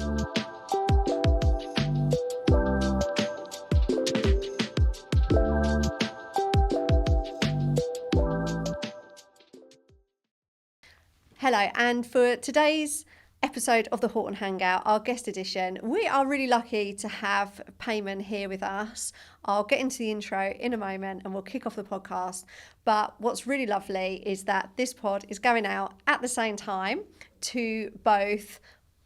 Hello, and for today's episode of the Horton Hangout, our guest edition, we are really lucky to have Payman here with us. I'll get into the intro in a moment and we'll kick off the podcast. But what's really lovely is that this pod is going out at the same time to both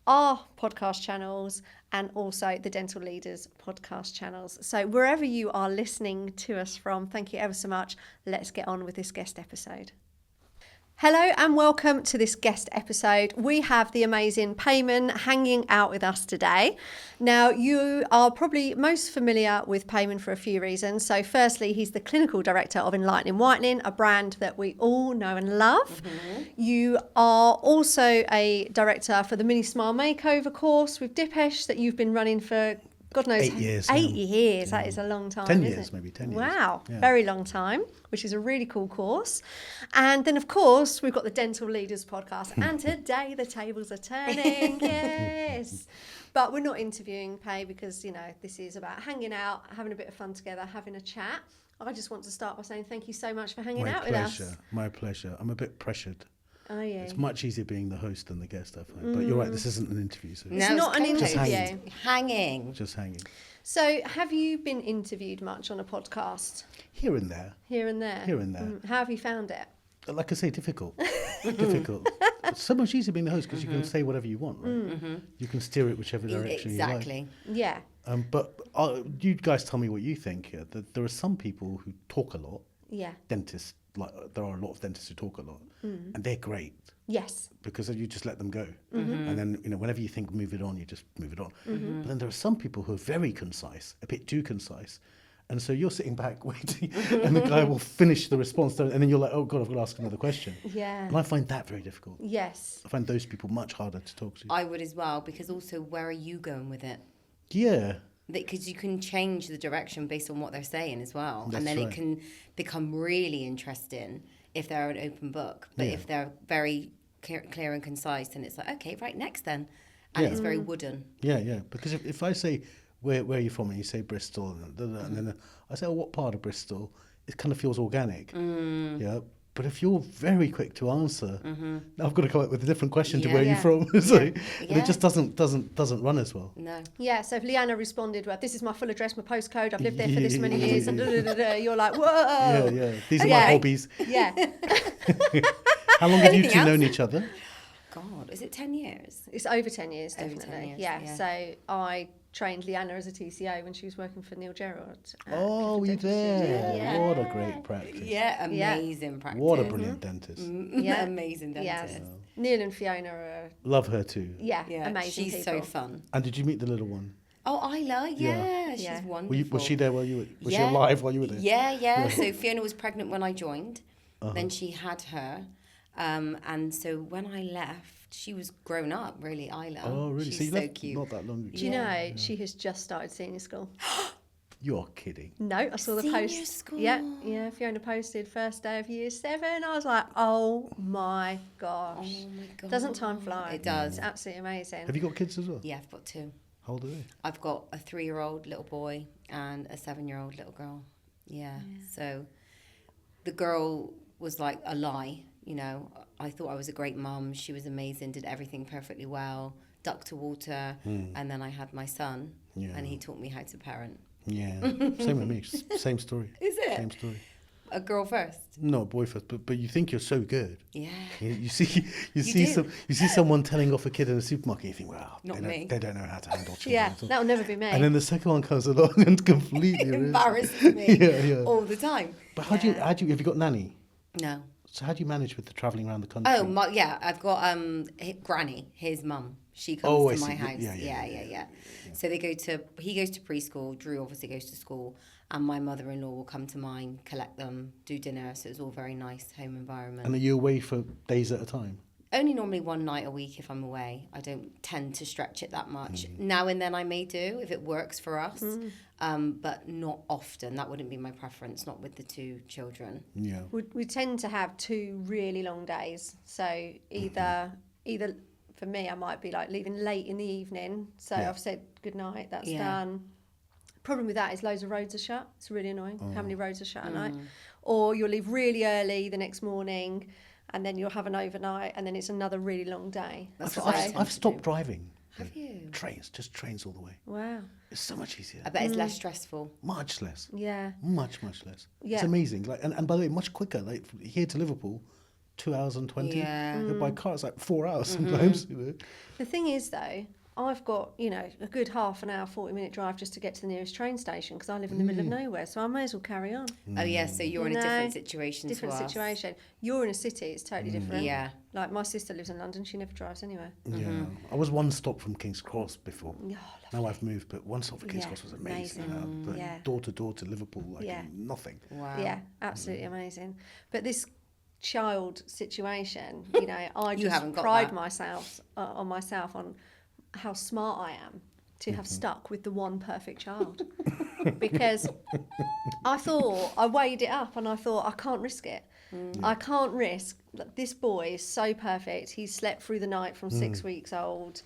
our podcast channels and also the Dental Leaders podcast channels. So wherever you are listening to us from, thank you ever so much. Let's get on with this guest episode. Hello and welcome to this guest episode. We have the amazing Payman hanging out with us today. Now, you are probably most familiar with Payman for a few reasons. So firstly, he's the clinical director of Enlightening Whitening, a brand that we all know and love. Mm-hmm. You are also a director for the Mini Smile Makeover course with Dipesh that you've been running for God knows, 8 years. 8 years. That is a long time. 10 isn't years, it? maybe 10 years. Wow, yeah. Very long time, which is a really cool course. And then, of course, we've got the Dental Leaders podcast. And today the tables are turning. Yes. But we're not interviewing Pay because, you know, this is about hanging out, having a bit of fun together, having a chat. I just want to start by saying thank you so much for hanging out with us. My pleasure. I'm a bit pressured. Oh, yeah. It's much easier being the host than the guest, I find. But you're right, this isn't an interview. So it's not an interview. Just hanging. So have you been interviewed much on a podcast? Here and there. Here and there? Here and there. How have you found it? Like I say, difficult. Difficult. It's so much easier being the host because you can say whatever you want, right? Mm-hmm. You can steer it whichever direction you like. Exactly. Yeah. But you guys tell me what you think here. There are some people who talk a lot. Yeah. Dentists, like there are a lot of dentists who talk a lot. And they're great. Yes. Because you just let them go. Mm-hmm. And then, you know, whenever you think move it on, you just move it on. Mm-hmm. But then there are some people who are very concise, a bit too concise. And so you're sitting back waiting and the guy will finish the response and then you're like, oh God, I've got to ask another question. Yeah. And I find that very difficult. Yes. I find those people much harder to talk to. I would as well, because also where are you going with it? Yeah. Because you can change the direction based on what they're saying as well. That's and then right. it can become really interesting if they're an open book. But if they're very clear and concise, then it's like, okay, right, next then. And it's very wooden. Yeah. Because if I say, where are you from? And you say Bristol, and then I say, oh, what part of Bristol? It kind of feels organic. Yeah. But if you're very quick to answer, now I've got to come up with a different question to where you're from. So and it just doesn't run as well. No. Yeah, so if Leanna responded, well, this is my full address, my postcode, I've lived there for this many years, and you're like, whoa. Yeah. These are my hobbies. Yeah. How long have you two known each other? God, is it 10 years? It's over 10 years, Over definitely. 10 years, yeah. So I trained Leanna as a TCO when she was working for Neil Gerard. Oh, were you there? Yeah. What a great practice. Yeah, amazing practice. What a brilliant dentist. Yeah. Amazing dentist. Yeah. Neil and Fiona are... Love her too. Yeah, amazing she's people. so fun. And did you meet the little one? Oh, Isla, she's Yeah. wonderful. Was she there while you were... Was she alive while you were there? Yeah. So Fiona was pregnant when I joined. Then she had her. And so when I left, she was grown up, really, Isla. Oh, really? She's so you so left cute. not that long ago. Do you know, she has just started senior school. You're kidding. No, I saw the Senior post. school. Yeah. Fiona posted first day of year 7. I was like, oh my gosh. Oh my God. Doesn't time fly? It does. It's absolutely amazing. Have you got kids as well? Yeah, I've got 2. How old are they? I've got a 3-year-old little boy and a 7-year-old little girl. Yeah. So the girl was like a lie, you know. I thought I was a great mum. She was amazing, did everything perfectly well, ducked to water. And then I had my son and he taught me how to parent. Yeah. Same with me. Same story. Is it? Same story. A girl first? No, boy first. But you think you're so good. Yeah. You see someone telling off a kid in a supermarket. You think, well, they don't know how to handle children. Yeah, that'll never be me. And then the second one comes along and completely embarrasses me yeah. all the time. But how do you have you got nanny? No. So how do you manage with the travelling around the country? Oh, I've got Granny, his mum. She comes to my house. Yeah. So he goes to preschool. Drew obviously goes to school, and my mother-in-law will come to mine, collect them, do dinner. So it's all very nice home environment. And are you away for days at a time? Only normally one night a week if I'm away. I don't tend to stretch it that much. Now and then I may do if it works for us, but not often. That wouldn't be my preference, not with the 2 children. Yeah. We tend to have 2 really long days. So either for me, I might be like leaving late in the evening. So I've said good night, that's done. Problem with that is loads of roads are shut. It's really annoying how many roads are shut at night. Or you'll leave really early the next morning, and then you'll have an overnight, and then it's another really long day. I've stopped driving. Have you? Trains all the way. Wow. It's so much easier. I bet it's less stressful. Much less. Yeah. Much less. Yeah. It's amazing. Like, and by the way, much quicker. Like here to Liverpool, 2 hours and 20. Yeah. By car, it's like 4 hours sometimes. You know? The thing is, though, I've got, a good half an hour, 40-minute drive just to get to the nearest train station because I live in the middle of nowhere, so I may as well carry on. Oh, yeah, so you're in a different situation Different to us. situation. You're in a city, it's totally different. Yeah. Like, my sister lives in London, she never drives anywhere. Yeah. I was one stop from King's Cross before. Oh, Now I've moved, but one stop from King's Cross was amazing. Yeah. Door to door to Liverpool, like nothing. Wow. Yeah, absolutely amazing. But this child situation, I You just haven't got pride that. myself on how smart I am to have stuck with the one perfect child. Because I weighed it up and I thought, I can't risk it. I can't risk. This boy is so perfect. He's slept through the night from 6 weeks old.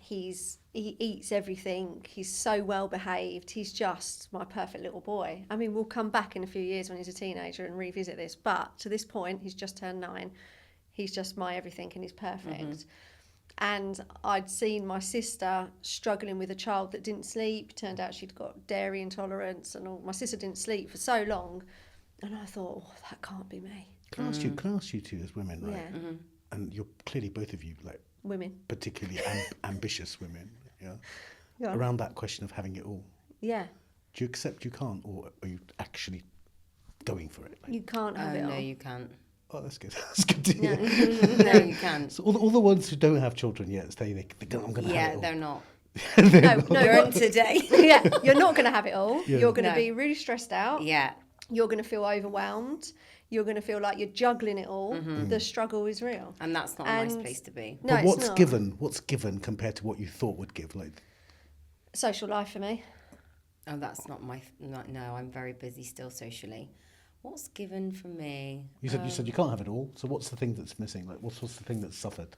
He eats everything. He's so well behaved. He's just my perfect little boy. I mean, we'll come back in a few years when he's a teenager and revisit this. But to this point, he's just turned 9. He's just my everything and he's perfect. And I'd seen my sister struggling with a child that didn't sleep. Turned out she'd got dairy intolerance and all. My sister didn't sleep for so long. And I thought, that can't be me. Can I ask you two as women, right? Yeah. And you're clearly both of you like Women. particularly ambitious women, yeah? Yeah. Around that question of having it all. Yeah. Do you accept you can't, or are you actually going for it? Like, You can't have it no, all. you can't. oh, that's good. That's good to hear. No, you can't. So all the ones who don't have children yet say I'm going to have it all. They're not. No, You're what- today. yeah, you're not going to have it all. Yeah. You're going to No. be really stressed out. Yeah. You're going to feel overwhelmed. You're going to feel like you're juggling it all. The struggle is real. And that's not a And- nice place to be. No, But it's what's not. given? What's given compared to what you thought would give? Like, Social life for me. Oh, that's not my... No, I'm very busy still socially. What's given for me? you said you can't have it all. So what's the thing that's missing? Like, what's the thing that's suffered?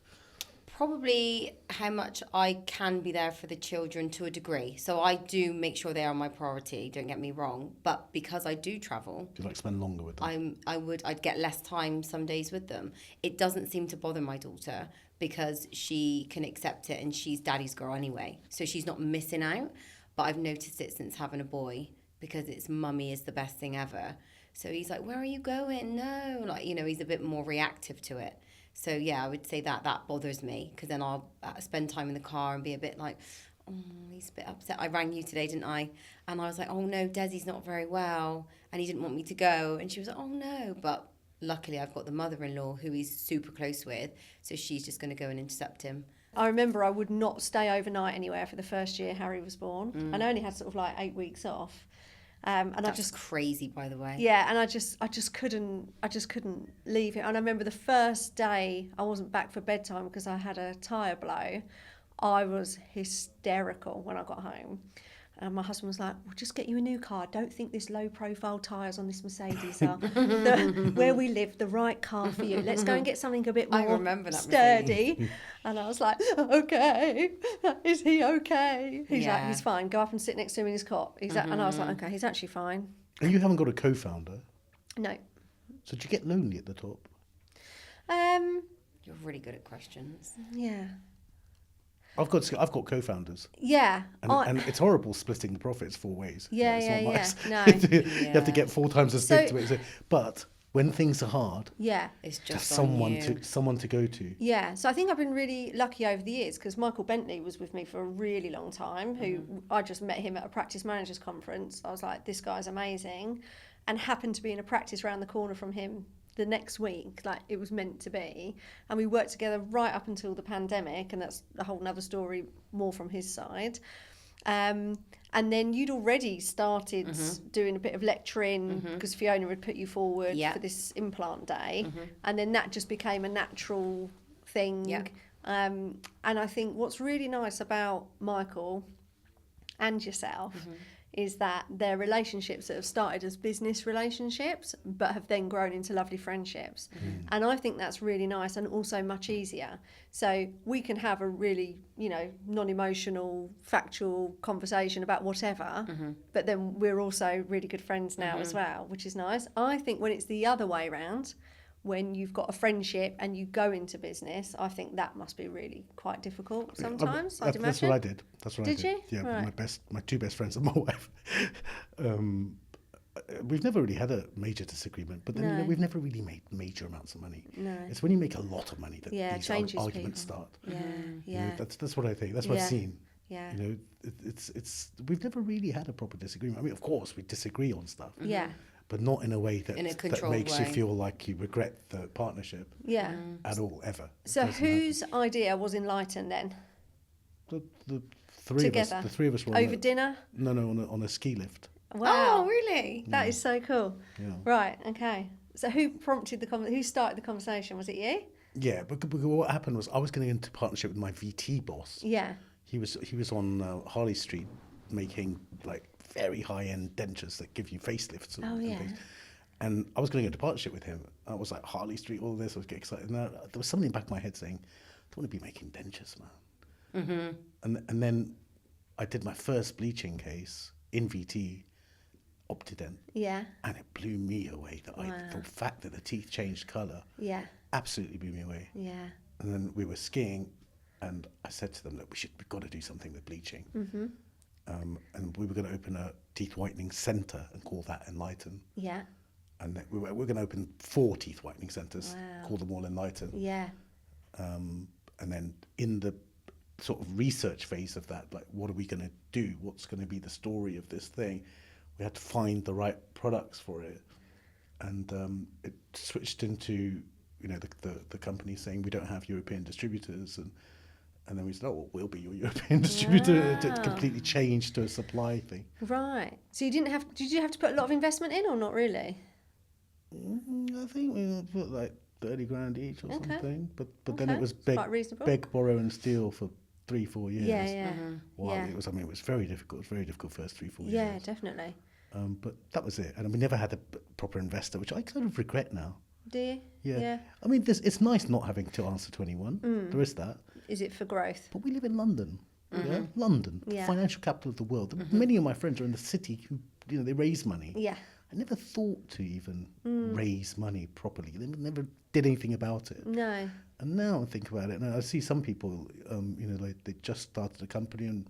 Probably how much I can be there for the children to a degree. So I do make sure they are my priority, don't get me wrong. But because I do travel, Do you like spend longer with them? I'd get less time some days with them. It doesn't seem to bother my daughter because she can accept it and she's daddy's girl anyway. So she's not missing out. But I've noticed it since having a boy because it's mummy is the best thing ever. So he's like, where are you going? No. Like, he's a bit more reactive to it. So, yeah, I would say that bothers me because then I'll spend time in the car and be a bit like, oh, he's a bit upset. I rang you today, didn't I? And I was like, oh, no, Desi's not very well and he didn't want me to go. And she was like, oh, no. But luckily I've got the mother-in-law who he's super close with. So she's just going to go and intercept him. I remember I would not stay overnight anywhere for the first year Harry was born. And I only had sort of like 8 weeks off. And That's I just crazy, by the way. Yeah, and I just couldn't leave it. And I remember the first day I wasn't back for bedtime because I had a tyre blow. I was hysterical when I got home. And my husband was like, "We'll just get you a new car. Don't think this low-profile tyres on this Mercedes are where we live the right car for you. Let's go and get something a bit more I remember that sturdy." And I was like, "Okay, is he okay?" He's like, Yeah. "He's fine. Go up and sit next to him in his cot." And I was like, "Okay, he's actually fine." And you haven't got a co-founder. No. So do you get lonely at the top? You're really good at questions. Yeah. I've got co-founders, Yeah. and it's horrible splitting the profits 4 ways. Yeah, it's yeah, not yeah. nice. No. You have to get 4 times as big to it. So, but when things are hard, Yeah. It's just just on someone to go to. Yeah. So I think I've been really lucky over the years because Michael Bentley was with me for a really long time, who I just met him at a practice managers conference. I was like, this guy's amazing, and happened to be in a practice around the corner from him the next week, like it was meant to be. And we worked together right up until the pandemic, and that's a whole nother story more from his side. And then you'd already started doing a bit of lecturing because Fiona had put you forward Yeah. for this implant day, and then that just became a natural thing. Yeah. And I think what's really nice about Michael and yourself is that they're relationships that have started as business relationships but have then grown into lovely friendships. And I think that's really nice and also much easier. So we can have a really, non-emotional, factual conversation about whatever, but then we're also really good friends now as well, which is nice. I think when it's the other way around, when you've got a friendship and you go into business, I think that must be really quite difficult sometimes, I'd imagine. That's what I did. Did you? Yeah, Right. my two best friends and my wife. We've never really had a major disagreement, but then No. we've never really made major amounts of money. No. It's when you make a lot of money that Yeah, these changes arguments people. start. Yeah, You know, yeah, that's what I think. That's what Yeah. I've seen. yeah. It's we've never really had a proper disagreement. I mean, of course, we disagree on stuff, Yeah, but not in a way that In a that controlled makes you way. feel like you regret the partnership yeah. at all, ever. It So doesn't happen. whose idea was Enlighten then? The three Together? of us, the three of us were Over on dinner? on a ski lift. Wow. Oh, really? That is so cool. Yeah. Right, okay. So who prompted who started the conversation? Was it you? Yeah, but what happened was I was getting into partnership with my VT boss. Yeah. He was on Harley Street making like very high end dentures that give you facelifts. Oh, yeah. things. And I was going to go into partnership with him. I was like, Harley Street, all this. I was getting excited. And there was something in the back of my head saying, I don't want to be making dentures, man. And then I did my first bleaching case in VT, Optident, Yeah. and it blew me away. The fact that the teeth changed colour Yeah. absolutely blew me away. Yeah. And then we were skiing, and I said to them, look, we've got to do something with bleaching. And we were going to open a teeth whitening centre and call that Enlighten. Yeah. And then we're going to open 4 teeth whitening centres, Wow. call them all Enlighten. Yeah. And then in the sort of research phase of that, like, what are we going to do? What's going to be the story of this thing? We had to find the right products for it. And it switched into, the company saying we don't have European distributors. And then we said, oh, well, we'll be your European distributor. It Wow. completely changed to a supply thing. Right. So did you have to put a lot of investment in or not really? I think we put like 30 grand each or Okay. something. But then Okay. it was It's quite reasonable. beg, borrow and steal for 3-4 years. Yeah, yeah. Wow, Yeah. it was very difficult. It was very difficult first 3-4 Yeah, years. definitely. But that was it. And we never had a proper investor, which I kind of regret now. Do you? Yeah. Yeah. I mean, it's nice not having to answer to anyone. There is that. Is it for growth? But we live in London. Yeah? London, the Yeah. financial capital of the world. Many of my friends are in the city who, they raise money. Yeah. I never thought to even raise money properly. They never did anything about it. No. And now I think about it, and I see some people, like they just started a company and,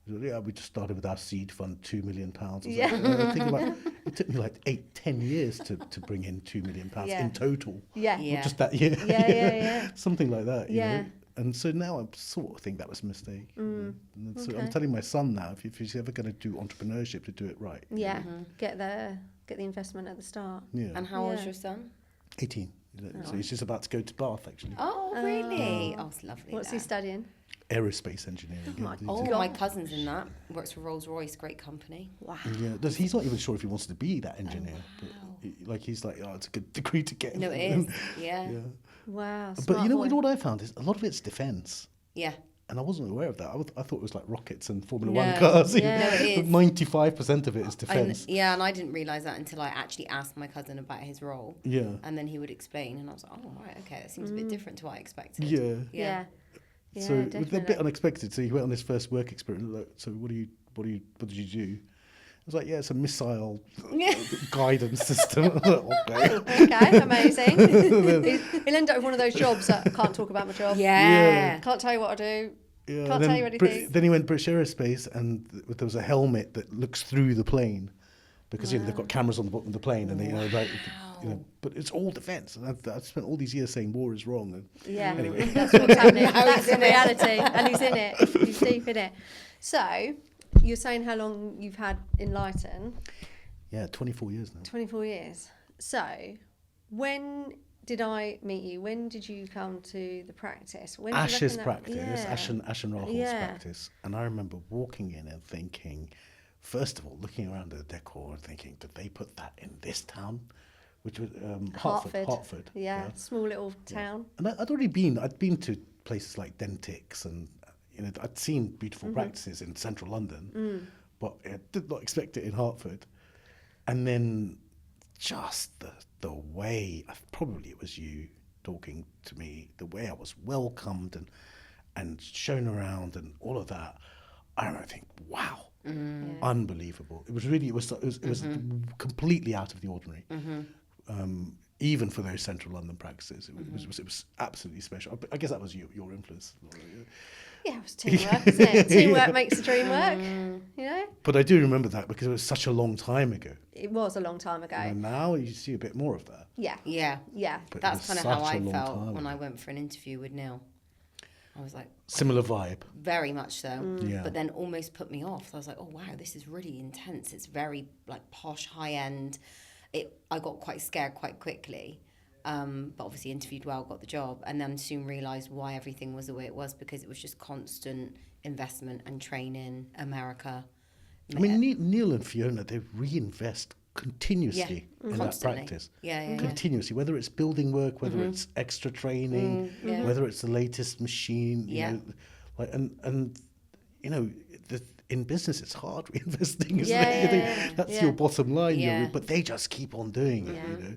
yeah, we just started with our seed fund, £2 million. Yeah. I think about, it took me like 8-10 years to bring in £2 million Yeah. in total. Yeah. Yeah. Not just that year. Yeah. Something like that. you Yeah. know? And so now I sort of think that was a mistake. And so I'm Okay. telling my son now, if he's ever going to do entrepreneurship, to do it right. Yeah. Get the investment at the start. Yeah. And how old's Yeah. your son? 18. So he's just about to go to Bath, actually. Oh, really? Oh, it's lovely. What's he there. studying? Aerospace engineering. my Oh, God. my cousin's in that. Works for Rolls-Royce, great company. Wow. Yeah, he's not even sure if he wants to be that engineer. But he's like, oh, it's a good degree to get. No, it is. Yeah. Yeah. Wow. But smart you know boy. what I found is a lot of it's defence. Yeah. And I wasn't aware of that. I thought it was like rockets and Formula No. 1 cars. Yeah. No, it is. 95% of it is And, defence. yeah, and I didn't realise that until I actually asked my cousin about his role. Yeah. And then he would explain, and I was like, oh, right, okay, that seems a bit different to what I expected. Yeah. Yeah. Yeah, So it was a definitely. bit unexpected. So he went on his first work experience. Like, so what did you do? I was like, yeah, it's a missile guidance system. I was like, okay. Okay, amazing. He'll end up with one of those jobs that I can't talk about my job. Yeah. Can't tell you what to do. Yeah, Can't and then tell you anything. Then he went British Aerospace, and there was a helmet that looks through the plane, because they've got cameras on the bottom of the plane, and but it's all defence. And I've spent all these years saying war is wrong. And Yeah, Anyway. that's what's happening. That's the reality, and he's in it. He's deep in it. So, you're saying how long you've had Enlighten? yeah, 24 years now. 24 years. So, when did I meet you? When did you come to the practice? When do you Ash's reckon that- practice, Yeah. Ash and Rahal's Yeah. practice. And I remember walking in and thinking, first of all, looking around at the decor and thinking, did they put that in this town? Which was Hartford. Yeah, small little town. And I'd been to places like Dentix, and I'd seen beautiful practices in central London, but I did not expect it in Hartford. And then just the way, probably it was you talking to me, the way I was welcomed and shown around and all of that, I remember thinking, wow, unbelievable. It was completely out of the ordinary. Even for those central London practices, it was absolutely special. I guess that was your influence, Laura. Yeah, it was teamwork, isn't it? Teamwork makes the dream work, you know? But I do remember that because it was such a long time ago. It was a long time ago. And now you see a bit more of that. Yeah. Yeah. But That's it was kind of how such a I long felt time when ago. I went for an interview with Neil. I was like, Similar vibe. very much so. Yeah. But then almost put me off. I was like, oh, wow, this is really intense. It's very like posh, high end. I got quite scared quite quickly. But obviously interviewed well, got the job, and then soon realised why everything was the way it was, because it was just constant investment and training. America. I mean, Neil and Fiona, they reinvest continuously in Constantly. that practice. Yeah. Continuously, whether it's building work, whether it's extra training, whether it's the latest machine, you know, like and you know, in business it's hard reinvesting. Isn't it? You think that's your bottom line, but they just keep on doing it. You know.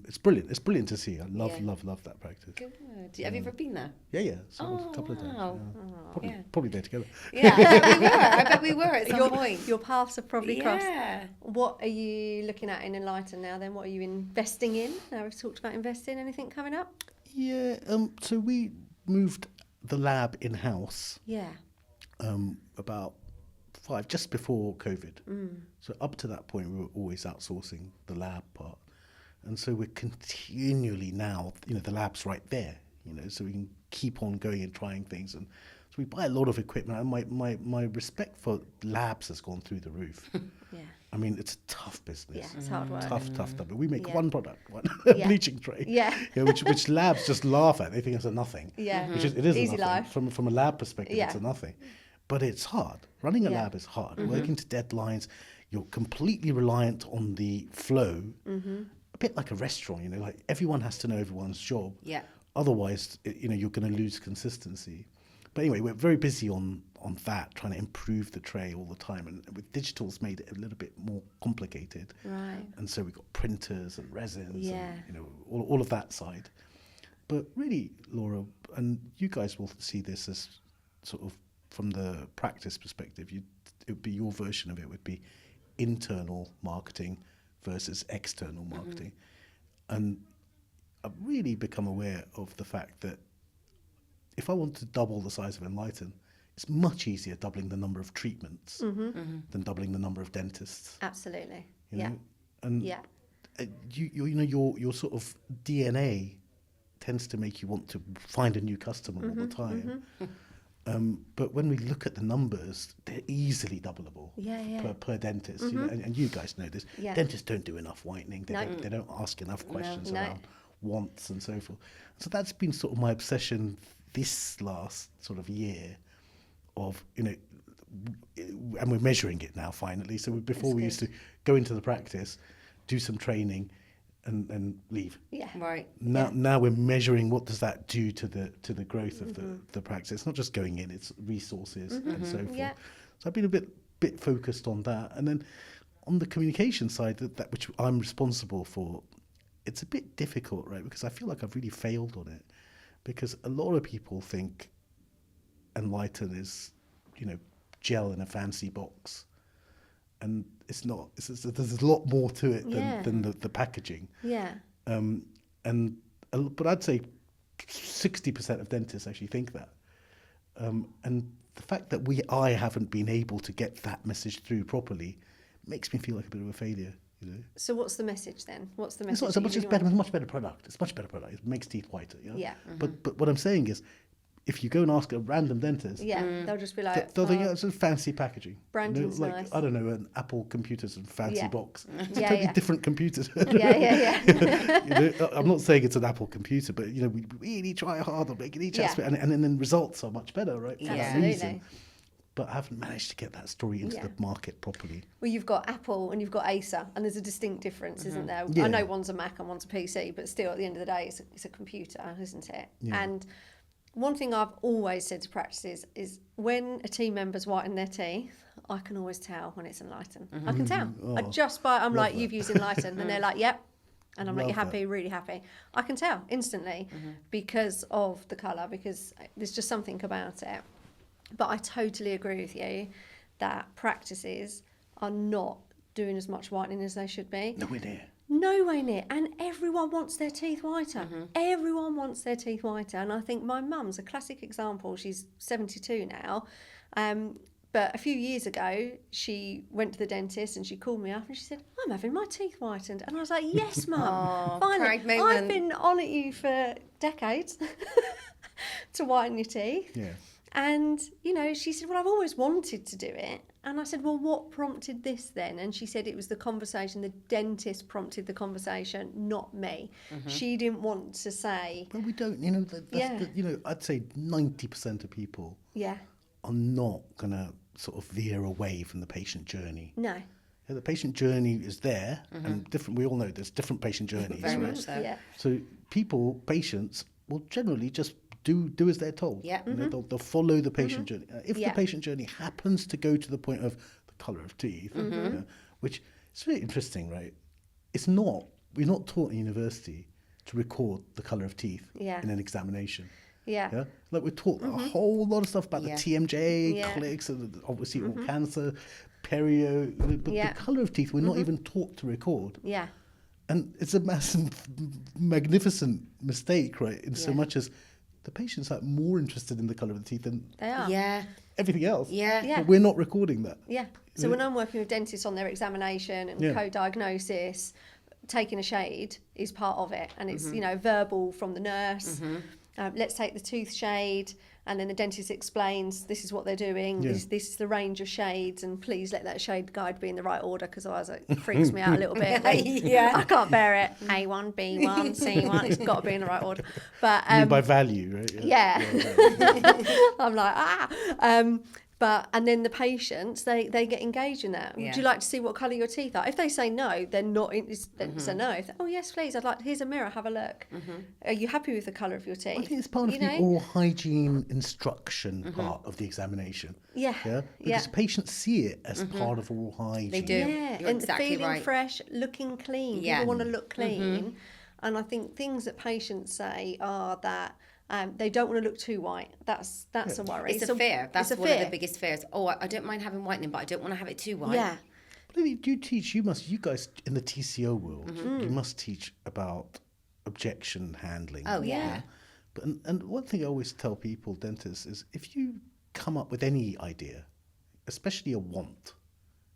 It's brilliant. It's brilliant to see. I love that practice. Good. Have you ever been there? Yeah. So a couple of times. Yeah. Probably there together. Yeah, I bet we were at some point. Your paths have probably crossed. Yeah. What are you looking at in Enlighten now then? What are you investing in? Now we've talked about investing. Anything coming up? Yeah. So we moved the lab in-house. Yeah. About just before COVID. So up to that point, we were always outsourcing the lab part. And so we're continually now, you know, the lab's right there, you know, so we can keep on going and trying things. And so we buy a lot of equipment. And my respect for labs has gone through the roof. Yeah. I mean, it's a tough business. Yeah, it's hard work. Tough. But we make one product, one bleaching tray. Yeah. You know, which labs just laugh at. They think it's a nothing. Yeah. Which it is Easy a nothing. life. From a lab perspective, it's a nothing. But it's hard. Running a lab is hard. Working to deadlines. You're completely reliant on the flow. A bit like a restaurant, you know, like everyone has to know everyone's job. Yeah. Otherwise, you know, you're going to lose consistency. But anyway, we're very busy on that, trying to improve the tray all the time. And with digital, it's made it a little bit more complicated. Right. And so we've got printers and resins and, you know, all of that side. But really, Laura, and you guys will see this as sort of from the practice perspective, it would be your version of it would be internal marketing versus external marketing. And I've really become aware of the fact that if I want to double the size of Enlighten, it's much easier doubling the number of treatments than doubling the number of dentists. Absolutely. You know? And you know, your sort of DNA tends to make you want to find a new customer all the time. But when we look at the numbers, they're easily doubleable per dentist. You know, and you guys know this. Dentists don't do enough whitening. They don't ask enough questions around wants and so forth. So that's been sort of my obsession this last sort of year of, you know, and we're measuring it now finally. So before we used to go into the practice, do some training and leave. Yeah. Right. Now we're measuring what does that do to the growth of the practice. It's not just going in, it's resources and so forth. Yeah. So I've been a bit focused on that. And then on the communication side, that which I'm responsible for, it's a bit difficult, right? Because I feel like I've really failed on it. Because a lot of people think Enlighten is, you know, gel in a fancy box. And it's not. There's a lot more to it than the packaging. Yeah. But I'd say 60% of dentists actually think that. And the fact that I haven't been able to get that message through properly makes me feel like a bit of a failure. You know? So what's the message then? What's the message? It's a much better product. It's a much better product. It makes teeth whiter. You know? Yeah. But what I'm saying is, if you go and ask a random dentist, they'll just be like, they'll think it's a fancy packaging. Branding's like, nice. I don't know, an Apple computer's a fancy box. It's a Yeah, totally yeah. different computer. Yeah. You know, I'm not saying it's an Apple computer, but you know, we really try hard on making each aspect, and then results are much better, right? For that Absolutely. reason. But I haven't managed to get that story into the market properly. Well, you've got Apple and you've got Acer, and there's a distinct difference, isn't there? Yeah. I know one's a Mac and one's a PC, but still, at the end of the day, it's a computer, isn't it? Yeah. And one thing I've always said to practices is when a team member's whitening their teeth, I can always tell when it's Enlighten. I can tell. I just I'm like, you've used Enlighten, and they're like, yep. And I'm like, you're happy, really happy. I can tell instantly because of the colour, because there's just something about it. But I totally agree with you that practices are not doing as much whitening as they should be. Nowhere near. No way near. And everyone wants their teeth whiter. Everyone wants their teeth whiter. And I think my mum's a classic example. She's 72 now. But a few years ago, she went to the dentist and she called me up and she said, I'm having my teeth whitened. And I was like, yes, Mum. Finally. proud moment. I've been on at you for decades to whiten your teeth. Yeah. And, you know, she said, well, I've always wanted to do it. And I said, well, what prompted this then? And she said it was the conversation. The dentist prompted the conversation, not me. She didn't want to say. But we don't, you know, I'd say 90% of people are not going to sort of veer away from the patient journey. No. Yeah, the patient journey is there, and different. We all know there's different patient journeys. Very right? much so. Yeah. So patients will generally just do as they're told. Yeah. You know, they'll follow the patient journey. If the patient journey happens to go to the point of the colour of teeth, you know, which is really interesting, right? It's not. We're not taught in university to record the colour of teeth in an examination. Yeah. Like we're taught a whole lot of stuff about the TMJ, colics, and obviously all cancer, perio, but the colour of teeth we're not even taught to record. Yeah. And it's a massive, magnificent mistake, right? In so much as the patients are more interested in the colour of the teeth than They are. Yeah. everything else. Yeah. But we're not recording that. Yeah. So when I'm working with dentists on their examination and co-diagnosis, taking a shade is part of it. And it's, you know, verbal from the nurse. Let's take the tooth shade. And then the dentist explains, this is what they're doing. This is the range of shades. And please let that shade guide be in the right order, because otherwise it freaks me out a little bit. I can't bear it. A1, B1, C1. It's got to be in the right order. But You mean by value, right? Yeah. I'm like, and then the patients, they get engaged in that. Would you like to see what colour your teeth are? If they say no, they're not. It's a no. If oh yes, please. Here's a mirror. Have a look. Are you happy with the colour of your teeth? I think it's part of the oral hygiene instruction part of the examination. Yeah. Because patients see it as part of oral hygiene. They do. Yeah, You're and exactly feeling right. fresh, looking clean. Yeah. People want to look clean. And I think things that patients say are that they don't want to look too white. That's a worry. It's a fear. That's one of fear. the biggest fears. Oh, I don't mind having whitening, but I don't want to have it too white. Yeah. Do you teach? You guys in the TCO world, you must teach about objection handling. Oh yeah. But and one thing I always tell people, dentists, is if you come up with any idea, especially a want,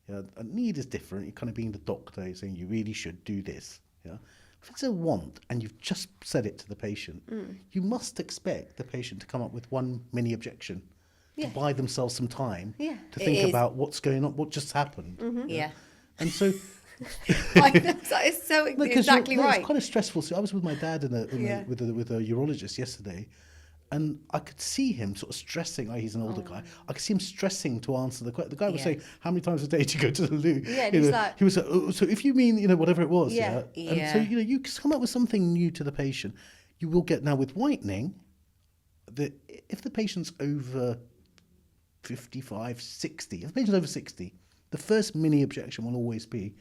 a need is different. You're kind of being the doctor, you're saying you really should do this. If it's a want and you've just said it to the patient, you must expect the patient to come up with one mini objection, to buy themselves some time to think about what's going on, what just happened. Yeah. And so It's so exactly right. It's quite a stressful. So I was with my dad with a urologist yesterday, and I could see him sort of stressing. He's an older guy. I could see him stressing to answer the question. The guy was saying, "How many times a day do you go to the loo?" Yeah, and he's like, he was like, oh, "So if you mean whatever it was, Yeah. And so you come up with something new to the patient. You will get now with whitening. That if the patient's over 55, 60, if the patient's over 60, the first mini objection will always be,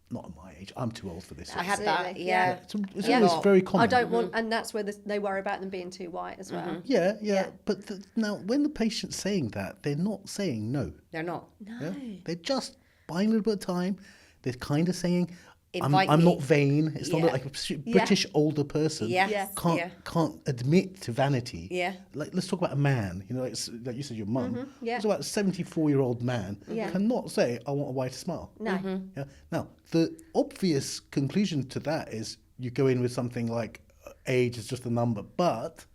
not at my age, I'm too old for this. I had that. Absolutely, Yeah. It's always very common. I don't want, and that's where they worry about them being too white as well. Yeah. But now, when the patient's saying that, they're not saying no. They're not. Yeah? They're just buying a little bit of time. They're kind of saying, Invite I'm me. not vain. It's not Yeah. like a British older person Yes. can't admit to vanity. Yeah. Like, let's talk about a man. Like you said, your mum. Yeah. It's about a 74-year-old man cannot say, I want a whiter smile. No. Yeah. Now, the obvious conclusion to that is you go in with something like age is just a number. But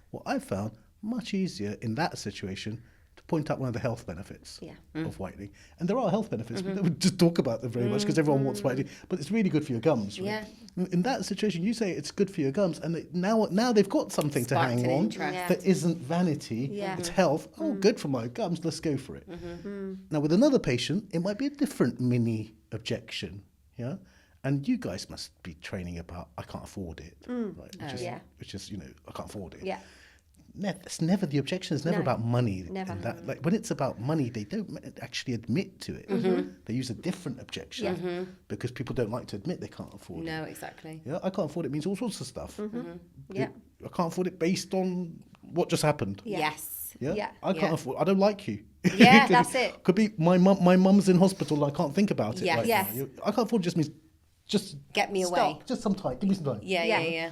what I've found much easier in that situation to point out one of the health benefits of whitening. And there are health benefits, but they would just talk about them very much because everyone wants whitening. But it's really good for your gums. Right? Yeah. In that situation, you say it's good for your gums, and now they've got something Sparked to hang an on interest. that isn't vanity. Yeah. It's health. Oh, good for my gums. Let's go for it. Now, with another patient, it might be a different mini objection. Yeah. And you guys must be training about, I can't afford it. Right? Which is, I can't afford it. Yeah. It's never the objection. It's never No, about money. never. And that, like when it's about money, they don't actually admit to it. Mm-hmm. They use a different objection because people don't like to admit they can't afford it. No, exactly. Yeah, I can't afford it means all sorts of stuff. Yeah. I can't afford it based on what just happened. Yeah. Yes. Yeah, Yeah. I can't Yeah. afford. I don't like you. Yeah, that's it. Could be my mum. My mum's in hospital. I can't think about it Yes. right Yes. now. I can't afford just means just Get me away. Stop. just some time. Give me some time. Yeah, Yeah. yeah, yeah.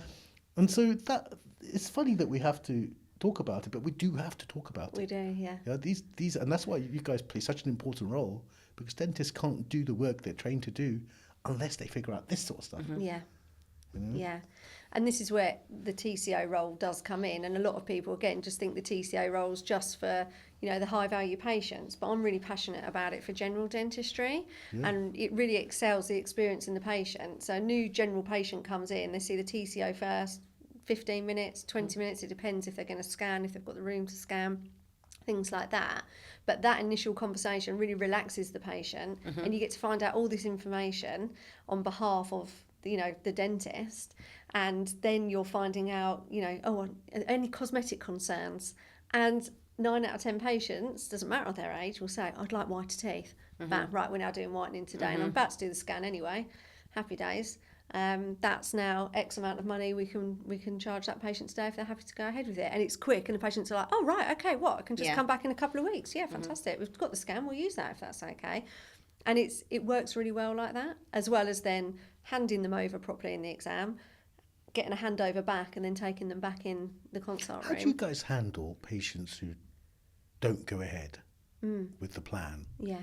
And so that it's funny that we have to talk about it, but we do have to talk about We it. do, yeah. Yeah, these, and that's why you guys play such an important role, because dentists can't do the work they're trained to do unless they figure out this sort of stuff. Yeah. You know? Yeah. And this is where the TCO role does come in. And a lot of people, again, just think the TCO role's just for, you know, the high value patients. But I'm really passionate about it for general dentistry. Yeah. And it really excels the experience in the patient. So a new general patient comes in, they see the TCO first, 15 minutes, 20 minutes. It depends if they're going to scan, if they've got the room to scan, things like that. But that initial conversation really relaxes the patient, and you get to find out all this information on behalf of, you know, the dentist. And then you're finding out, you know, oh, any cosmetic concerns. And 9 out of 10 patients, doesn't matter their age, will say, I'd like whiter teeth. Bam, right, we're now doing whitening today, and I'm about to do the scan anyway. Happy days. That's now X amount of money we can charge that patient today if they're happy to go ahead with it. And it's quick, and the patients are like, oh, right, okay, what? I can just come back in a couple of weeks. Yeah, fantastic. We've got the scan, we'll use that if that's okay. And it works really well like that, as well as then handing them over properly in the exam, getting a handover back, and then taking them back in the consult How room. do you guys handle patients who don't go ahead with the plan? Yeah.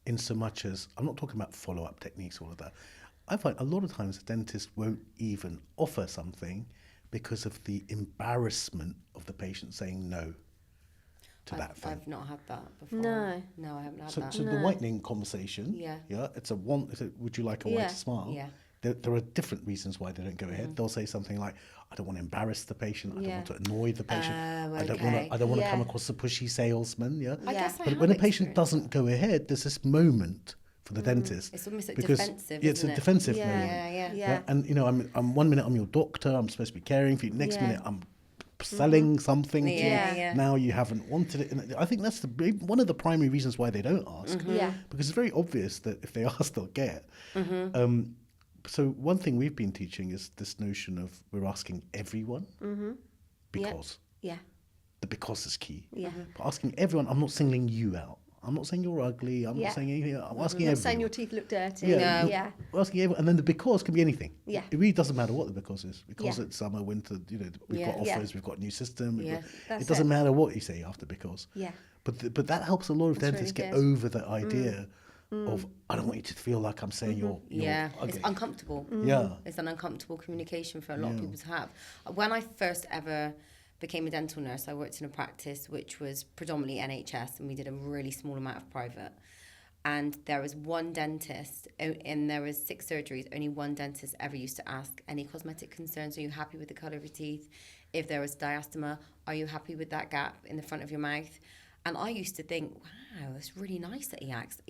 In so much as, I'm not talking about follow-up techniques, all of that. I find a lot of times the dentist won't even offer something because of the embarrassment of the patient saying no to that thing. I've not had that before. No. No, I haven't had So, that. so the whitening conversation, Yeah. it's a would you like a Yeah. whiter smile? Yeah. There are different reasons why they don't go ahead. They'll say something like, I don't want to embarrass the patient, I don't Yeah. want to annoy the patient, I don't okay. want to Yeah. come across a pushy salesman, yeah. I guess I But have when a patient experienced doesn't go ahead, there's this moment for the dentist. It's almost like because, defensive, yeah, it's isn't a it? defensive Yeah. moment. Yeah. Yeah. And you know, I'm 1 minute I'm your doctor, I'm supposed to be caring for you. Next Yeah. minute I'm selling something to Yeah, you. yeah. Now you haven't wanted it. And I think that's one of the primary reasons why they don't ask. Yeah. Because it's very obvious that if they ask, they'll get. So one thing we've been teaching is this notion of we're asking everyone because. Yeah. The because is key. Yeah. But asking everyone, I'm not singling you out. I'm not saying you're ugly. I'm Yeah. not saying anything. I'm asking I'm not everyone. saying your teeth look dirty. Yeah, No. Yeah. We're asking everyone, and then the because can be anything. Yeah. It really doesn't matter what the because is. Because Yeah. it's summer, winter, you know, we've Yeah. got Yeah. offers, we've got a new system. Yeah. That's It doesn't it. matter what you say after because. Yeah. But that helps a lot of That's dentists really get good. over that idea of, I don't want you to feel like I'm saying you're Yeah. ugly. It's uncomfortable. Yeah. It's an uncomfortable communication for a lot of people to have. When I first ever became a dental nurse, I worked in a practice which was predominantly NHS, and we did a really small amount of private. And there was one dentist, and there was 6 surgeries. Only one dentist ever used to ask, any cosmetic concerns? Are you happy with the colour of your teeth? If there was diastema, are you happy with that gap in the front of your mouth? And I used to think, wow, it's really nice that he asked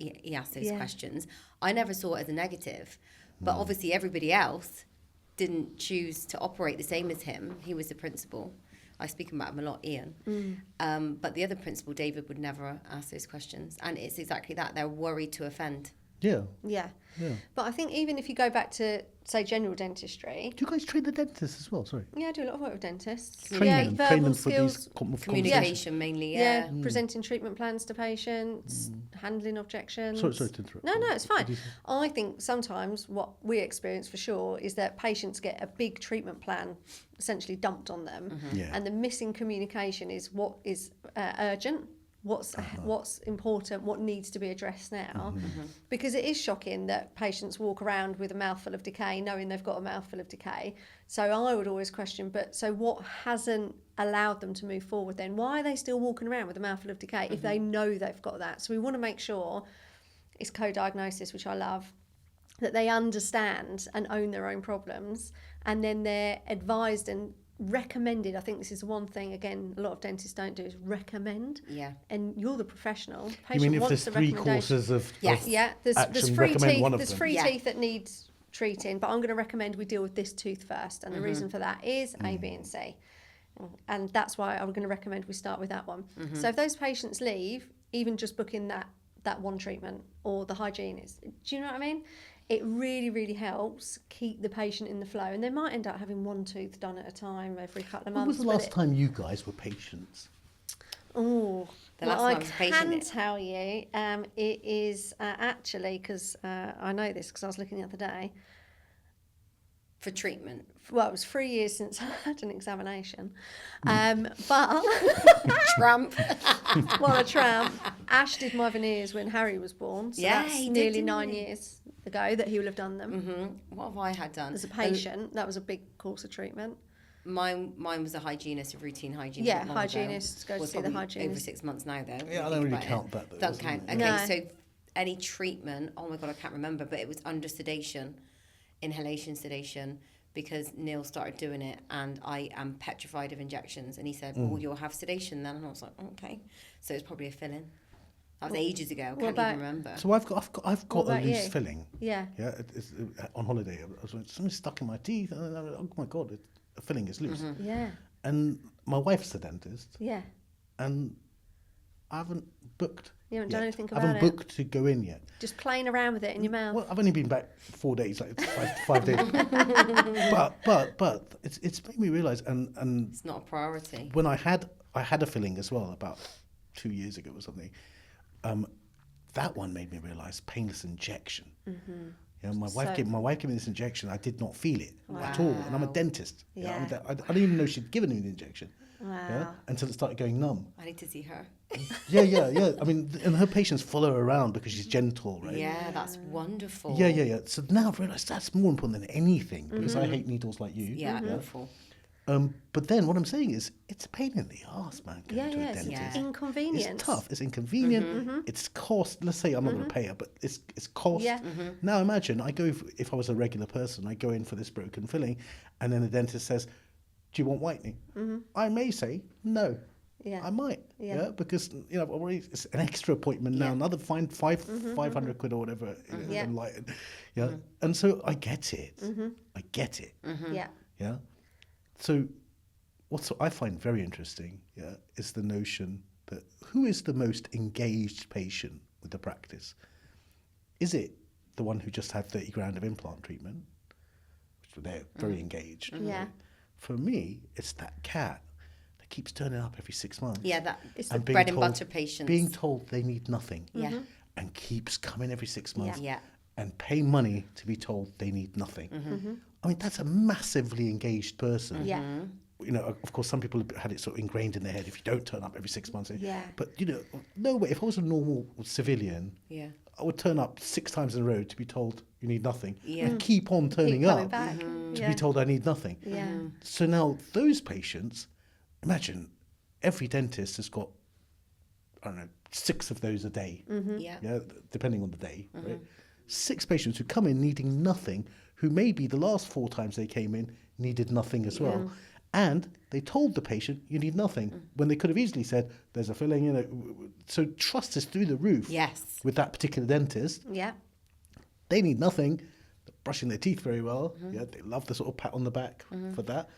those Yeah. questions. I never saw it as a negative. But obviously everybody else didn't choose to operate the same as him. He was the principal. I speak about him a lot, Ian. But the other principal, David, would never ask those questions. And it's exactly that. They're worried to offend. Yeah. Yeah. Yeah. But I think even if you go back to, say, general dentistry, Do you guys train the dentists as well? Sorry. yeah, I do a lot of work with dentists. Train yeah, them verbal for skills, these conversations. Communication mainly, yeah, yeah. presenting treatment plans to patients, handling objections. Sorry to interrupt. No, it's fine. What do you say? I think sometimes what we experience for sure is that patients get a big treatment plan essentially dumped on them, Yeah. and the missing communication is what is urgent, what's important, what needs to be addressed now. Because it is shocking that patients walk around with a mouthful of decay knowing they've got a mouthful of decay. So I would always question, but so what hasn't allowed them to move forward then? Why are they still walking around with a mouthful of decay if they know they've got that? So we want to make sure it's co-diagnosis, which I love, that they understand and own their own problems, and then they're advised and recommended. I think this is one thing, again, a lot of dentists don't do, is recommend. Yeah. And you're the professional. You Patient mean if wants there's the 3 recommendation. courses of Yes. Yeah, there's action, free recommend teeth. one of There's them. free Yeah. teeth that needs treating, but I'm going to recommend we deal with this tooth first, and the reason for that is A, B, and C. And that's why I'm going to recommend we start with that one. So if those patients leave, even just booking that one treatment or the hygienist, do you know what I mean? It really, really helps keep the patient in the flow. And they might end up having one tooth done at a time every couple of months. When was the last time you guys were patients? Oh, The well, last I time I was a patient, can tell you, it is actually, because I know this because I was looking the other day. for treatment. Well, it was 3 years since I had an examination. But, Trump. what a tramp. Ash did my veneers when Harry was born. So Yeah, that's he did, nearly didn't 9 he? years ago that he will have done them. What have I had done? As a patient, that was a big course of treatment. Mine was a hygienist, a routine hygienist. Yeah, not long ago. hygienist, go to Was see the probably hygienist. Over 6 months now, though. when Yeah, I you don't think really about count it. that, though, Don't doesn't count. it? Okay, No. so any treatment, oh my God, I can't remember, but it was under sedation, inhalation sedation, because Neil started doing it and I am petrified of injections. And he said, well, you'll have sedation then. And I was like, okay. So it's probably a fill-in. That was ages ago. I can't even remember. So I've got What a about loose you? filling. Yeah. Yeah, it's on holiday. Something stuck in my teeth. And oh my God, the filling is loose. Yeah. And my wife's a dentist, Yeah. and I haven't booked. You haven't done anything I about haven't it. booked to go in yet. Just playing around with it in your mouth. Well, I've only been back 4 days, like five days. but it's made me realise, and It's not a priority. when I had a filling as well about 2 years ago or something. That one made me realise painless injection. You know, my wife gave me this injection. I did not feel it at all, and I'm a Wow. dentist. You know, Yeah. I didn't even know she'd given me the injection. Wow. Yeah, until it started going numb. I need to see her. Yeah. I mean, and her patients follow her around because she's gentle, right? Yeah, that's wonderful. Yeah. So now I've realised that's more important than anything because I hate needles like you. Yeah, awful. But then what I'm saying is, it's a pain in the ass, man, going Yeah, to a yeah, dentist. it's inconvenience. It's tough. It's inconvenient. It's cost. Let's say I'm not going to pay her, but it's cost. Yeah. Now imagine I go if I was a regular person, I go in for this broken filling, and then the dentist says, "Do you want whitening?" I may say no. Yeah. I might. Yeah. Because I've already it's an extra appointment now. Yeah. Another 500 quid or whatever. Yeah. Enlightened. Yeah. And so I get it. I get it. Yeah. Yeah. So, what I find very interesting, is the notion that who is the most engaged patient with the practice? Is it the one who just had 30 grand of implant treatment, which they're very engaged? Yeah. right? For me, it's that cat that keeps turning up every 6 months. Yeah, it's the and being bread and told- butter patients. Being told they need nothing. Yeah. And keeps coming every 6 months. Yeah. And pay money to be told they need nothing. I mean, that's a massively engaged person. Yeah. You know, of course, some people had it sort of ingrained in their head if you don't turn up every 6 months. Yeah. But, no way. If I was a normal civilian, Yeah. I would turn up 6 times in a row to be told you need nothing. Yeah. And keep on turning Keep coming up back. to Yeah. be told I need nothing. Yeah. So now those patients, imagine every dentist has got, I don't know, 6 of those a day. Yeah. Depending on the day, right? 6 patients who come in needing nothing, who maybe the last 4 times they came in needed nothing as well. And they told the patient, you need nothing, when they could have easily said, there's a filling, So trust is through the roof Yes. with that particular dentist. Yeah. They need nothing. They're brushing their teeth very well. Yeah, they love the sort of pat on the back for that.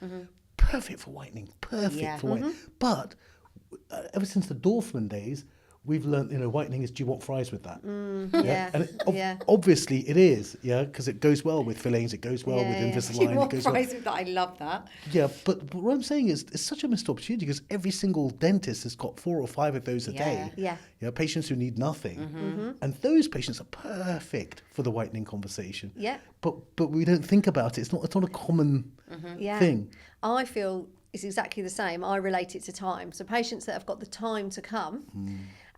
Perfect for whitening. Perfect Yeah. for whitening. But ever since the Dorfman days, we've learned, whitening is, do you want fries with that? Yeah. And Yeah. obviously it is, because it goes well with fillings, it goes well Yeah, with yeah. Invisalign, it What goes well. fries with that? I love that. Yeah, but what I'm saying is it's such a missed opportunity because every single dentist has got 4 or 5 of those a day. Yeah. Patients who need nothing. And those patients are perfect for the whitening conversation. Yeah. But we don't think about it. It's not a common Yeah. thing. I feel it's exactly the same. I relate it to time. So patients that have got the time to come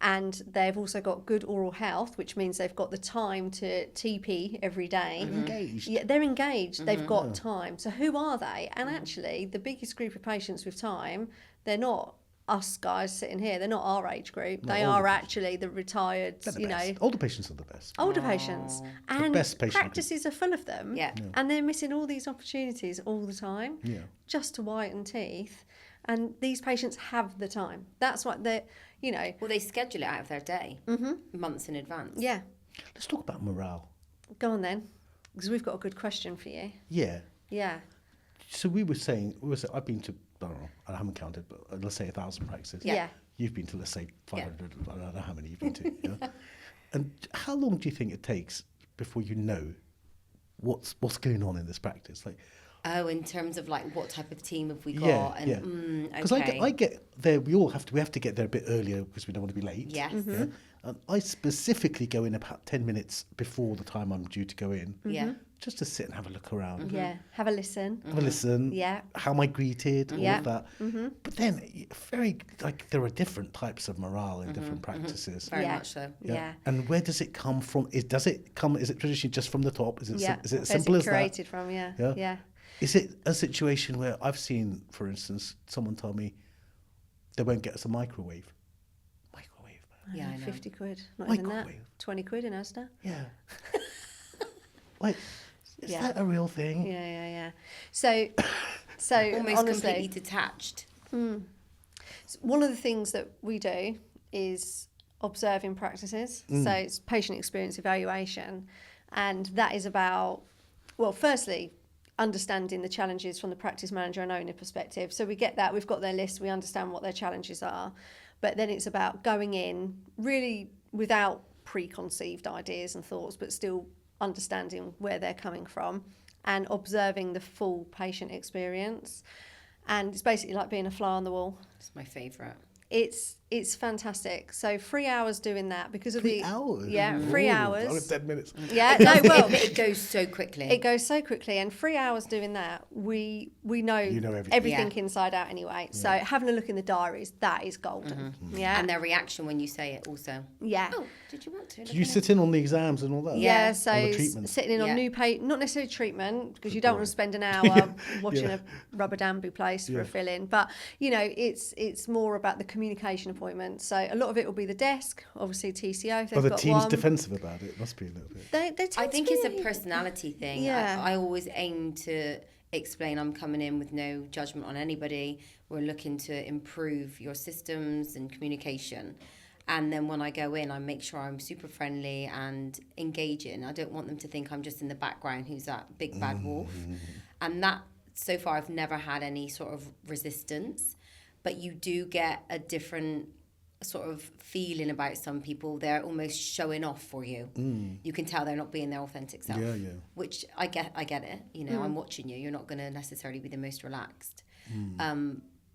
and they've also got good oral health, which means they've got the time to TP every day. Engaged. Yeah, they're engaged. They've got time. So who are they? And actually, the biggest group of patients with time, they're not us guys sitting here. They're not our age group. They older are actually the retired, They're the best. Older patients are the best. older patients. And best patient group. practices are full of them. Yeah. And they're missing all these opportunities all the time Yeah. just to whiten teeth. And these patients have the time. That's what they're, Well, they schedule it out of their day months in advance. yeah. Let's talk about morale. Go on then, because we've got a good question for you. Yeah. Yeah. So we were saying I've been to I don't know, I haven't counted, but let's say 1,000 practices. Yeah. You've been to, let's say, 500, I don't know how many you've been to. Yeah? And how long do you think it takes before you know what's going on in this practice? Like, Oh, in terms of like what type of team have we got? yeah, And, yeah. Because okay. I get there, we have to get there a bit earlier because we don't want to be late. Yes. Yeah? And I specifically go in about 10 minutes before the time I'm due to go in. Yeah. Just to sit and have a look around. Yeah, have a listen. Have a listen. Yeah. How am I greeted? All Yeah. of that. But then, there are different types of morale in different practices. Very Yeah. much so. Yeah. And where does it come from? Is it traditionally just from the top? Is it Yeah. is it Where's simple as that? created from? Yeah. Yeah. Yeah. Is it a situation where I've seen, for instance, someone told me they won't get us a microwave? Microwave, man. Yeah, I know. 50 quid. Not even that. Microwave. 20 quid in Asda. Yeah. Like, is Yeah. that a real thing? Yeah, yeah, yeah. So Almost honestly, completely detached. one of the things that we do is observing practices. So it's patient experience evaluation. And that is about, well, firstly, understanding the challenges from the practice manager and owner perspective. So we get that, we've got their list, we understand what their challenges are. But then it's about going in really without preconceived ideas and thoughts, but still understanding where they're coming from and observing the full patient experience. And it's basically like being a fly on the wall. It's my favourite. It's fantastic. So 3 hours doing that because of 3 hours? Yeah, 3 Ooh, hours. I was 10 minutes. Yeah, no, well, It goes so quickly. it goes so quickly, and 3 hours doing that, we know, You know everything. Yeah. inside out anyway. So having a look in the diaries, that is golden. Yeah, And their reaction when you say it also. yeah. Oh, did you want to? Did you sit in on the exams and all that? Yeah, Yeah. so Or the treatment. sitting in on Yeah. new not necessarily treatment, because you don't want to spend an hour watching Yeah. a rubber damby place for a fill-in. But, it's more about the communication appointment. So a lot of it will be the desk, obviously TCO if they've Oh, the got team's one. defensive about it. Must be a little bit. They tend I to think be- it's a personality thing. Yeah. I always aim to explain I'm coming in with no judgment on anybody. We're looking to improve your systems and communication. And then when I go in, I make sure I'm super friendly and engaging. I don't want them to think I'm just in the background who's that big bad wolf. And that, so far, I've never had any sort of resistance. But you do get a different sort of feeling about some people. They're almost showing off for you. You can tell they're not being their authentic self. Yeah, yeah. Which I get it. I'm watching you. You're not going to necessarily be the most relaxed.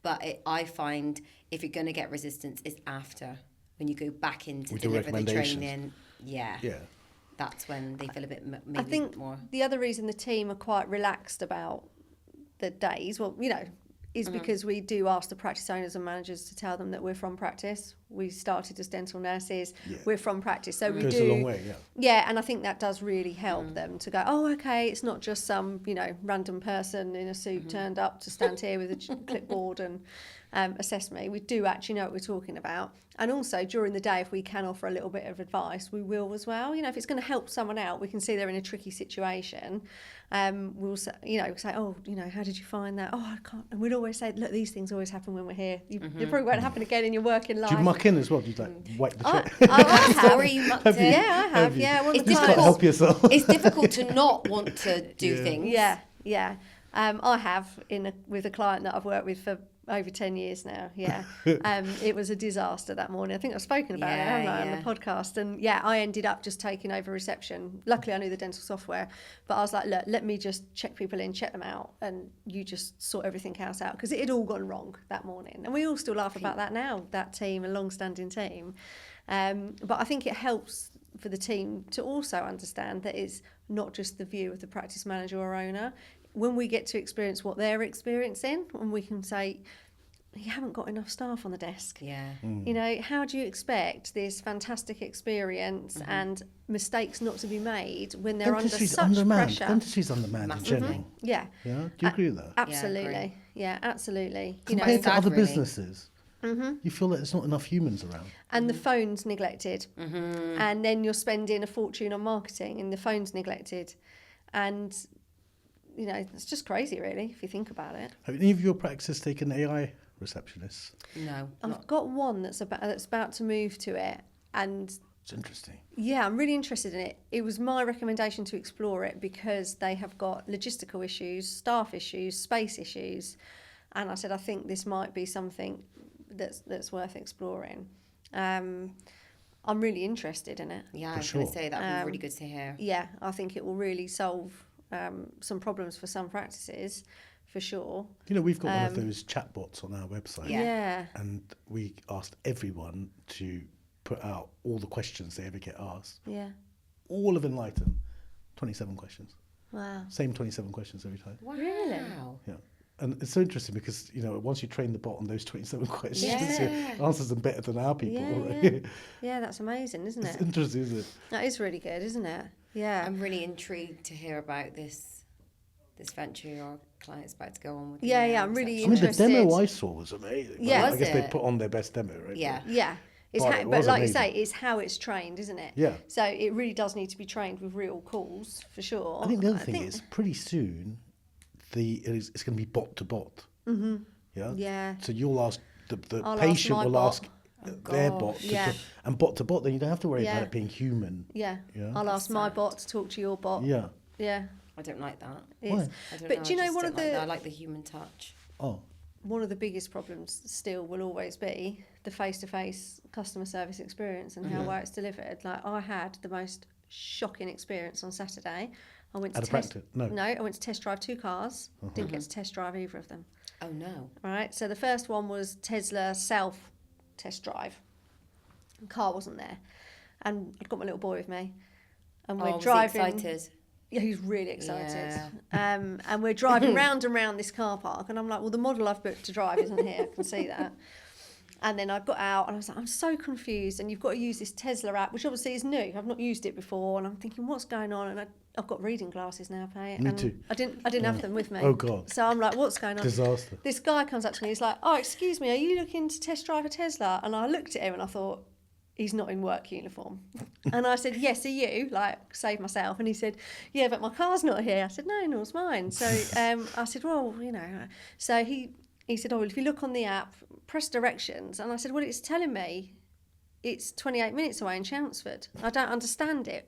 But I find if you're going to get resistance, it's after when you go back in to With the deliver the recommendations. training. Yeah. Yeah. That's when they feel a bit maybe I think more. the other reason the team are quite relaxed about the days, is because we do ask the practice owners and managers to tell them that we're from practice. We started as dental nurses. Yeah. We're from practice. So we Goes do. a long way, yeah. Yeah, and I think that does really help them to go, oh, okay, it's not just some, random person in a suit turned up to stand here with a clipboard and assess me. We do actually know what we're talking about. And also during the day, if we can offer a little bit of advice, we will as well. If it's going to help someone out, we can see they're in a tricky situation. We'll say, oh, how did you find that? Oh, I can't. And we'd always say, look, these things always happen when we're here. They probably won't happen again in your working life. Do you muck in as well? Do you wipe the chair? I have. Sorry, you mucked in. Yeah, I have. Yeah, one of It's the You can't times. help yourself. It's difficult to not want to do things. Yeah. I have with a client that I've worked with for over 10 years now. Yeah. It was a disaster that morning. I think I've spoken about it, haven't I, on the podcast? And I ended up just taking over reception. Luckily, I knew the dental software, but I was like, look, let me just check people in, check them out, and you just sort everything else out, because it had all gone wrong that morning. And we all still laugh about that now, that team, a long-standing team. But I think it helps for the team to also understand that it's not just the view of the practice manager or owner. When we get to experience what they're experiencing, and we can say, you haven't got enough staff on the desk. Yeah. How do you expect this fantastic experience and mistakes not to be made when they're under Dentistry's such undermanned. pressure? Dentistry's undermanned in general. Yeah. Yeah. Do you agree with that? Absolutely. Yeah, absolutely. Compared to sad, other really. businesses, you feel that there's not enough humans around. And the phone's neglected. And then you're spending a fortune on marketing and the phone's neglected. And, it's just crazy, really, if you think about it. Have any of your practices taken AI receptionists? No. I've got one that's about to move to it. And It's interesting. yeah, I'm really interested in it. It was my recommendation to explore it because they have got logistical issues, staff issues, space issues. and I said, I think this might be something that's worth exploring. I'm really interested in it. Yeah, For I was going sure. to say that'd be really good to hear. Yeah, I think it will really solve some problems for some practices, for sure. You know, we've got one of those chatbots on our website. Yeah. And we asked everyone to put out all the questions they ever get asked. Yeah. All of Enlighten, 27 questions. Wow. Same 27 questions every time. Wow. Really? Yeah. And it's so interesting because, you know, once you train the bot on those 27 questions, Yeah. it answers them better than our people. Yeah, yeah. Yeah, that's amazing, isn't It's it? interesting, isn't it? That is really good, isn't it? Yeah. I'm really intrigued to hear about this venture your client's about to go on with. Yeah, the, yeah, I'm really I mean, the interested. demo I saw was amazing. Yeah. I Was guess they it? put on their best demo, right? Yeah. Yeah. It's But how, it but was like amazing. you say, it's how it's trained, isn't it? Yeah. So it really does need to be trained with real calls, for sure. I think the other thing is pretty soon, it's going to be bot to bot. Mm-hmm. Yeah. Yeah. So you'll ask the I'll patient ask my will bot. ask their gosh. bot, Yeah. and bot to bot. Then you don't have to worry Yeah. about it being human. Yeah. Yeah. I'll ask That's my sad. bot to talk to your bot. Yeah. Yeah. I don't like that. It Why? is. I don't But know, do you I know just one of don't like the that. I like the human touch. Oh. one of the biggest problems still will always be the face-to-face customer service experience and how well it's delivered. Like, I had the most shocking experience on Saturday. I went to At a test. practice? No. I went to test drive 2 cars. Didn't get to test drive either of them. Oh no. All right. So the first one was Tesla self test drive. The car wasn't there, and I'd got my little boy with me, and we're Was he driving. excited? Yeah, he's really excited. Yeah. And we're driving round and round this car park, and I'm like, well, the model I've booked to drive isn't here. I can see that. And then I got out, and I was like, I'm so confused. And you've got to use this Tesla app, which obviously is new. I've not used it before, and I'm thinking, what's going on? And I've got reading glasses now, Pay. Me and too. I didn't have them with me. Oh, God. So I'm like, what's going on? Disaster. This guy comes up to me. He's like, oh, excuse me, are you looking to test drive a Tesla? And I looked at him and I thought, he's not in work uniform. And I said, yes, are you? Like, save myself. And he said, yeah, but my car's not here. I said, no, nor's mine. So I said, well, you know. So he said, oh, well, if you look on the app, press directions. And I said, well, it's telling me it's 28 minutes away in Chelmsford. I don't understand it.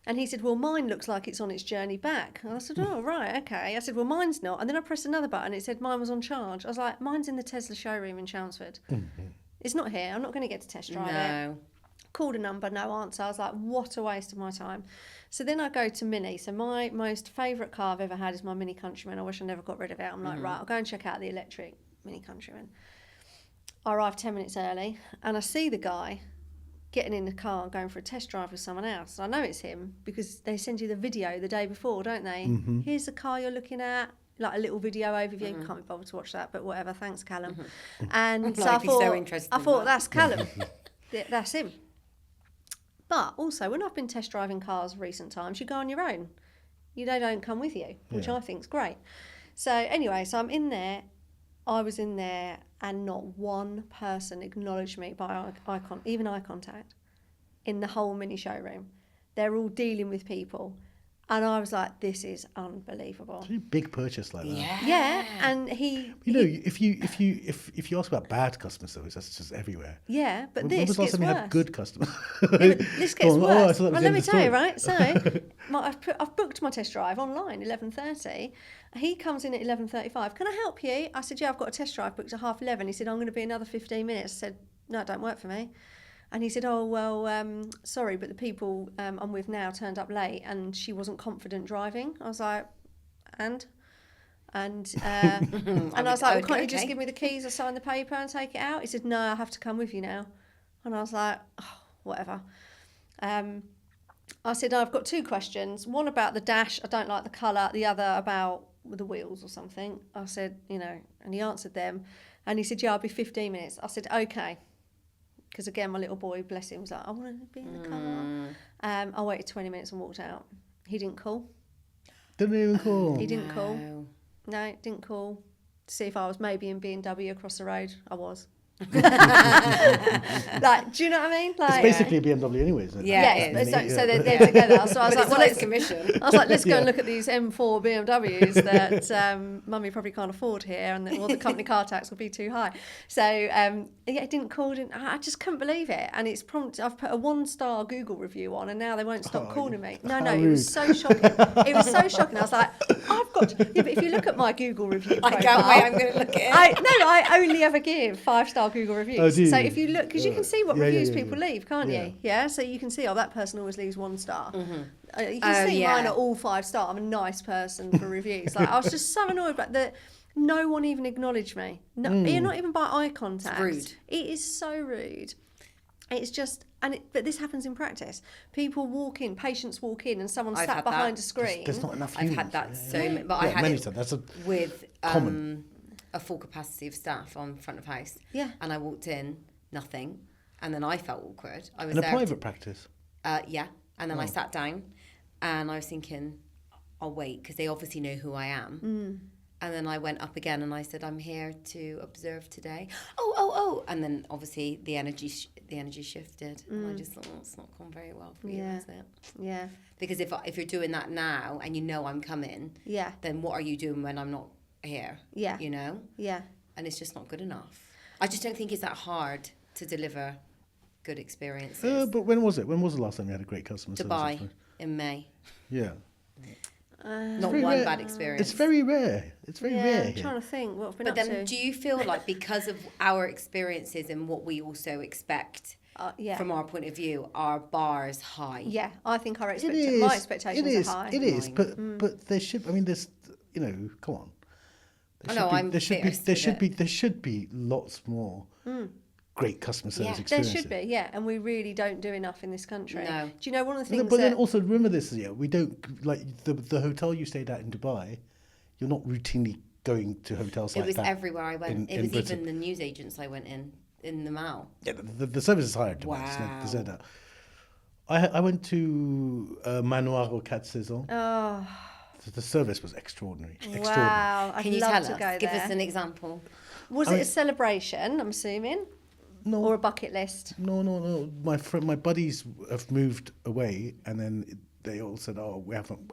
And he said, well, mine looks like it's on its journey back. And I said, oh, right, okay. I said, well, mine's not. And then I pressed another button. It said mine was on charge. I was like, mine's in the Tesla showroom in Chelmsford. It's not here. I'm not going to get to test drive it. No. Called a number, no answer. I was like, what a waste of my time. So then I go to Mini. So my most favourite car I've ever had is my Mini Countryman. I wish I never got rid of it. I'm like, right, I'll go and check out the electric Mini Countryman. I arrive 10 minutes early and I see the guy getting in the car and going for a test drive with someone else. I know it's him because they send you the video the day before, don't they? Here's the car you're looking at. Like a little video overview. Can't be bothered to watch that, but whatever. Thanks, Callum. And so I Like, he's so thought, interested I in thought that. that's Callum. That's him. But also, when I've been test driving cars recent times, you go on your own. They don't come with you, which I think's great. So anyway, so I'm in there. I was in there, and not one person acknowledged me by even eye contact in the whole Mini showroom. They're all dealing with people. And I was like, this is unbelievable. It's a big purchase like that. Yeah, and You know, if you ask about bad customer service, that's just everywhere. yeah, but When this was the last gets time you worse. had good customer? Yeah, but this Go gets on. worse. Oh, I thought that was Well, the let end me of the tell you, story. right? So I've booked my test drive online, 11:30. He comes in at 11:35. Can I help you? I said, yeah, I've got a test drive booked at 11:30. He said, I'm going to be another 15 minutes. I said, no, it don't work for me. And he said, oh, well, sorry, but the people I'm with now turned up late and she wasn't confident driving. I was like, and I was like, well, can't you just give me the keys or sign the paper and take it out? He said, no, I have to come with you now. And I was like, oh, whatever. I said, I've got 2 questions. One about the dash, I don't like the colour. The other about the wheels or something. I said, you know, and he answered them. And he said, yeah, I'll be 15 minutes. I said, okay. Because again, my little boy, bless him, was like, I want to be in the car. I waited 20 minutes and walked out. He didn't call. Didn't even call. He didn't call. No, didn't call to see if I was maybe in B&W across the road. I was. Like, do you know what I mean? Like, It's basically a BMW anyway, isn't it? Yeah, yes, it but is. so they're together. So I was like, well, let's commission. I was like, let's go and look at these M4 BMWs that Mummy probably can't afford here, and the company car tax will be too high. So yeah, it didn't call. I just couldn't believe it, and it's prompt. I've put a 1-star Google review on, and now they won't stop calling me. No, it was so shocking. It was so shocking. I was like, I've got. Yeah, but if you look at my Google review I profile, can't wait. I'm going to look at it. I only ever give 5-star Google reviews. Oh, do you? So if you look, because you can see what Yeah, reviews yeah, people yeah. leave, can't Yeah. you? Yeah. So you can see, oh, that person always leaves 1 star. You can Oh, see yeah. mine are all 5-star. I'm a nice person for reviews. Like I was just so annoyed about that. No one even acknowledged me. No, you're not even by eye contact. rude. It is so rude. It's just, but this happens in practice. People walk in, patients walk in, and someone's I've sat had behind that. a screen. There's not enough I've humans. had that Yeah, so yeah. many, but I Yeah, had many it times. That's a with common. a full capacity of staff on front of house. Yeah. And I walked in, nothing, and then I felt awkward. I was in a there. private practice. Yeah, and then I sat down, and I was thinking, I'll wait because they obviously know who I am. And then I went up again and I said, I'm here to observe today. Oh. And then obviously the energy shifted. And I just thought, well, it's not gone very well for you, Yeah. is it? Yeah. Because if you're doing that now and you know I'm coming, Yeah. then what are you doing when I'm not here? Yeah. You know? Yeah. And it's just not good enough. I just don't think it's that hard to deliver good experiences. But when was it? When was the last time you had a great customer service Dubai experience? in May. Yeah. Not very one rare. bad experience. It's very rare. It's very Yeah, rare I'm here. trying to think what I've been But up then, to. do you feel like because of our experiences and what we also expect Yeah. from our point of view, our bar is high? Yeah, I think my It is. expectations are high. It is. Mine. But there should. I mean, there's. You know, come on. I know, I'm fierce with There should be lots more great customer service Yeah. There experiences. should be, yeah, and we really don't do enough in this country. No. Do you know one of the No, things but then that... also remember this. Yeah, we don't like the hotel you stayed at in Dubai. You're not routinely going to hotels It like was that. everywhere I went. in It was Britain. even the news agents I went in the Mall. Yeah, the service is higher. Dubai. There's no Wow. doubt. I went to Manoir au Quatre Saisons. Oh, The service was extraordinary. Extraordinary. wow, I'd Can you love tell to us? go Give there. us an example. Was I it mean- a celebration, I'm assuming? No, Or a bucket list? no. My buddies have moved away, and then they all said, "Oh,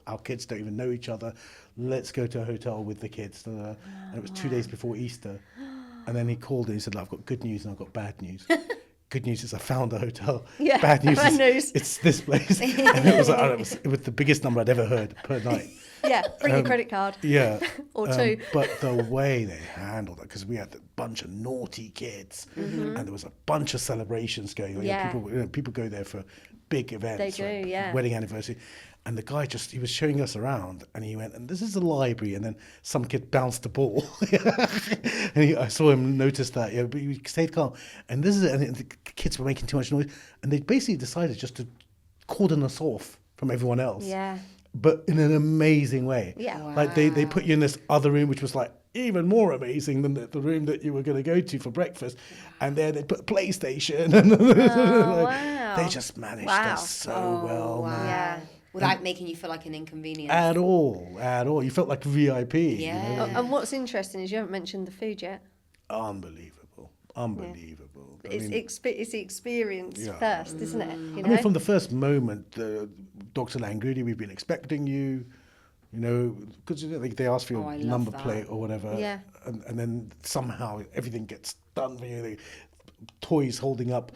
our kids don't even know each other. Let's go to a hotel with the kids." And it was 2 days before Easter, and then he called and he said, "I've got good news and I've got bad news." Good news is I found a hotel. Yeah, Bad news bad is news. it's this place, and it was the biggest number I'd ever heard per night. Yeah, bring your credit card. Yeah. Or two. But the way they handled it, because we had a bunch of naughty kids, and there was a bunch of celebrations going on. Yeah. People go there for big events. They do, like yeah. Wedding anniversary. And the guy he was showing us around, and he went, and this is a library, and then some kid bounced a ball. And I saw him notice that, but he stayed calm. And and the kids were making too much noise, and they basically decided just to cordon us off from everyone else. Yeah. But in an amazing way. Yeah. Like they put you in this other room, which was like even more amazing than the room that you were going to go to for breakfast. And there they put a PlayStation. And wow. They just managed Wow. us so well, man. Yeah. Without making you feel like an inconvenience. At all. You felt like VIP. Yeah. You know? And what's interesting is you haven't mentioned the food yet. Unbelievable. I It's, mean, it's the experience Yeah. first, isn't it? You I know? mean, from the first moment, Dr. Langroudi, we've been expecting you, because they ask for your I love number that. plate or whatever. Yeah. And then somehow everything gets done for you. Toys holding up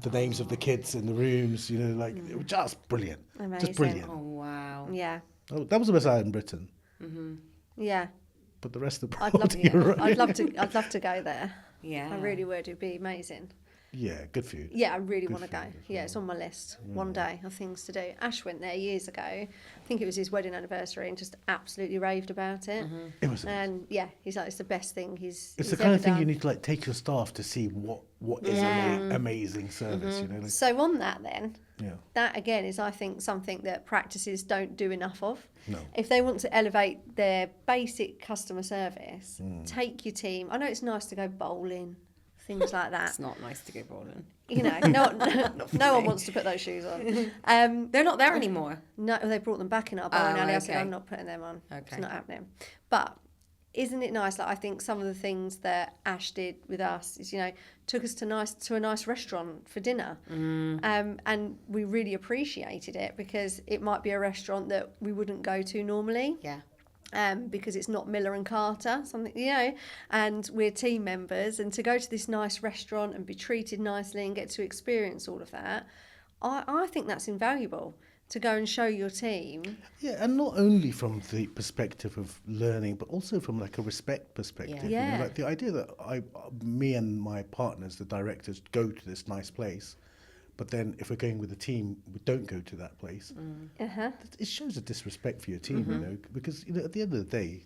the names of the kids in the rooms, it was just brilliant. Amazing. Just brilliant. Oh, wow. Yeah. Oh, that was the best I had in Britain. Yeah. But the rest of the I'd world, love, you're right. I'd love to go there. Yeah. I really would. It'd be amazing. Yeah, good food. Yeah, I really Good want to go. food as Yeah, it's on my list. One day of things to do. Ash went there years ago. I think it was his wedding anniversary, and just absolutely raved about it. It was. And yeah, he's like, it's the best thing It's he's the kind ever of thing done. you need to take your staff to see what is amazing service. So on that then, Yeah. that again is, I think, something that practices don't do enough of. No. If they want to elevate their basic customer service, Mm. take your team. I know it's nice to go bowling, things like that. It's not nice to go bowling. No one wants to put those shoes on. They're not there anymore. No, they brought them back in our bowling Oh, alley. I said, okay. I'm not putting them on. It's Okay. not happening. But isn't it nice? Like, I think some of the things that Ash did with us is, took us to a nice restaurant for dinner. And we really appreciated it, because it might be a restaurant that we wouldn't go to normally. Yeah. Because it's not Miller and Carter, and we're team members, and to go to this nice restaurant and be treated nicely and get to experience all of that, I think that's invaluable. to go and show your team. Yeah, and not only from the perspective of learning, but also from like a respect perspective. Yeah. You know, Yeah. like the idea that me and my partners, the directors, go to this nice place, but then if we're going with a team, we don't go to that place. Uh-huh. It shows a disrespect for your team, you know, because, you know, at the end of the day,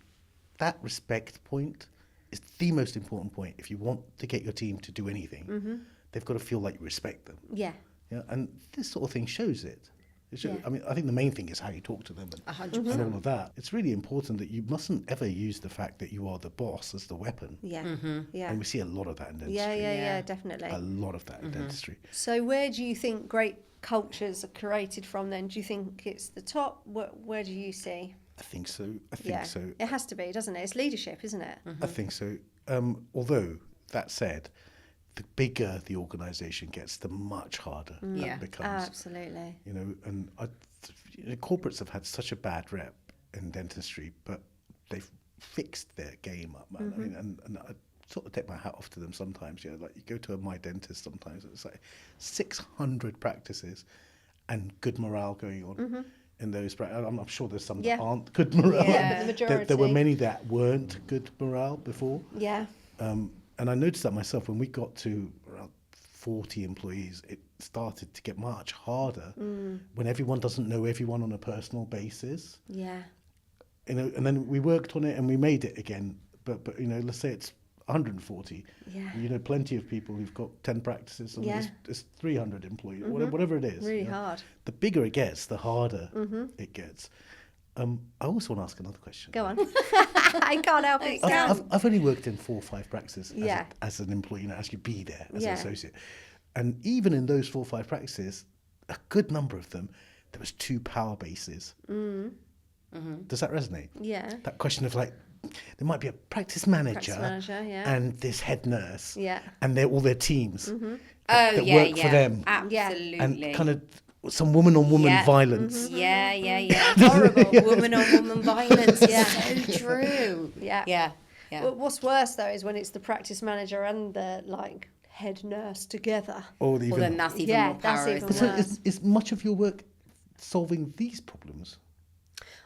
that respect point is the most important point. If you want to get your team to do anything, they've got to feel like you respect them. Yeah. Yeah, and this sort of thing shows it. Yeah. I mean, I think the main thing is how you talk to them and 100%. and all of that. It's really important that you mustn't ever use the fact that you are the boss as the weapon. Yeah. Yeah. And we see a lot of that in dentistry. Yeah, Yeah. definitely. A lot of that in dentistry. So where do you think great cultures are created from then? Do you think it's the top? Where do you see? I think so. I think so. It has to be, doesn't it? It's leadership, isn't it? I think so. Although, that said, the bigger the organisation gets, the much harder Yeah. it becomes. Absolutely. You know, and corporates have had such a bad rep in dentistry, but they've fixed their game up, man. I mean, and I sort of take my hat off to them sometimes. You know, like you go to my dentist sometimes, it's like 600 practices and good morale going on. In those, I'm sure there's some that aren't good morale. Yeah, but the There were majority. many that weren't good morale before. Yeah. And I noticed that myself when we got to around 40 employees, it started to get much harder when everyone doesn't know everyone on a personal basis. Yeah. You know, and then we worked on it and we made it again. But you know, let's say it's 140. Yeah. You know, plenty of people who've got 10 practices and Yeah. there's 300 employees, whatever it is. Really you know. hard. The bigger it gets, the harder it gets. I also want to ask another question. Go on. I can't help it. I've only worked in 4 or 5 practices Yeah. as an employee, you know, as you be there as Yeah. an associate. And even in those 4 or 5 practices, a good number of them, there was 2 power bases. Does that resonate? Yeah. That question of like, there might be a practice manager, yeah. and this head nurse, Yeah. and they're all their teams that yeah, work yeah. for them, Absolutely. and kind of some woman-on-woman Yeah. violence. Yeah, yeah, yeah. Horrible. Woman on woman violence. Yeah. So true. Yeah. Yeah. Yeah. Well, what's worse though is when it's the practice manager and the like head nurse together. Or even, Well, then that's even Yeah, more that's power, even isn't worse. it? so is much of your work solving these problems?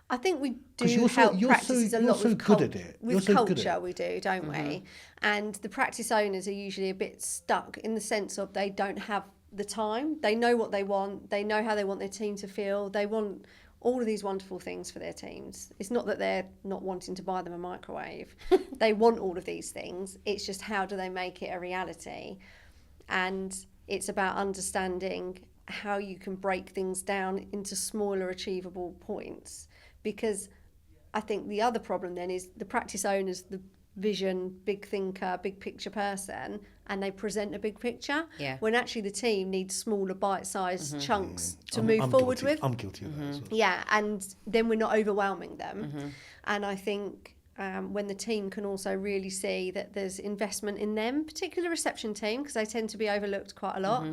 I think we 'Cause do you're help so practices a you're lot so with good at it. You're With so good at culture, it. we do, don't we? And the practice owners are usually a bit stuck in the sense of they don't have the time. They know what they want. They know how they want their team to feel. They want all of these wonderful things for their teams. It's not that they're not wanting to buy them a microwave. They want all of these things. It's just how do they make it a reality? And it's about understanding how you can break things down into smaller achievable points. Because I think the other problem then is the practice owner's the vision, big thinker, big picture person, and they present a big picture. Yeah. When actually the team needs smaller bite-sized chunks to I'm move forward guilty. with. I'm guilty of that as well. Yeah, and then we're not overwhelming them. And I think when the team can also really see that there's investment in them, particularly the reception team, because they tend to be overlooked quite a lot.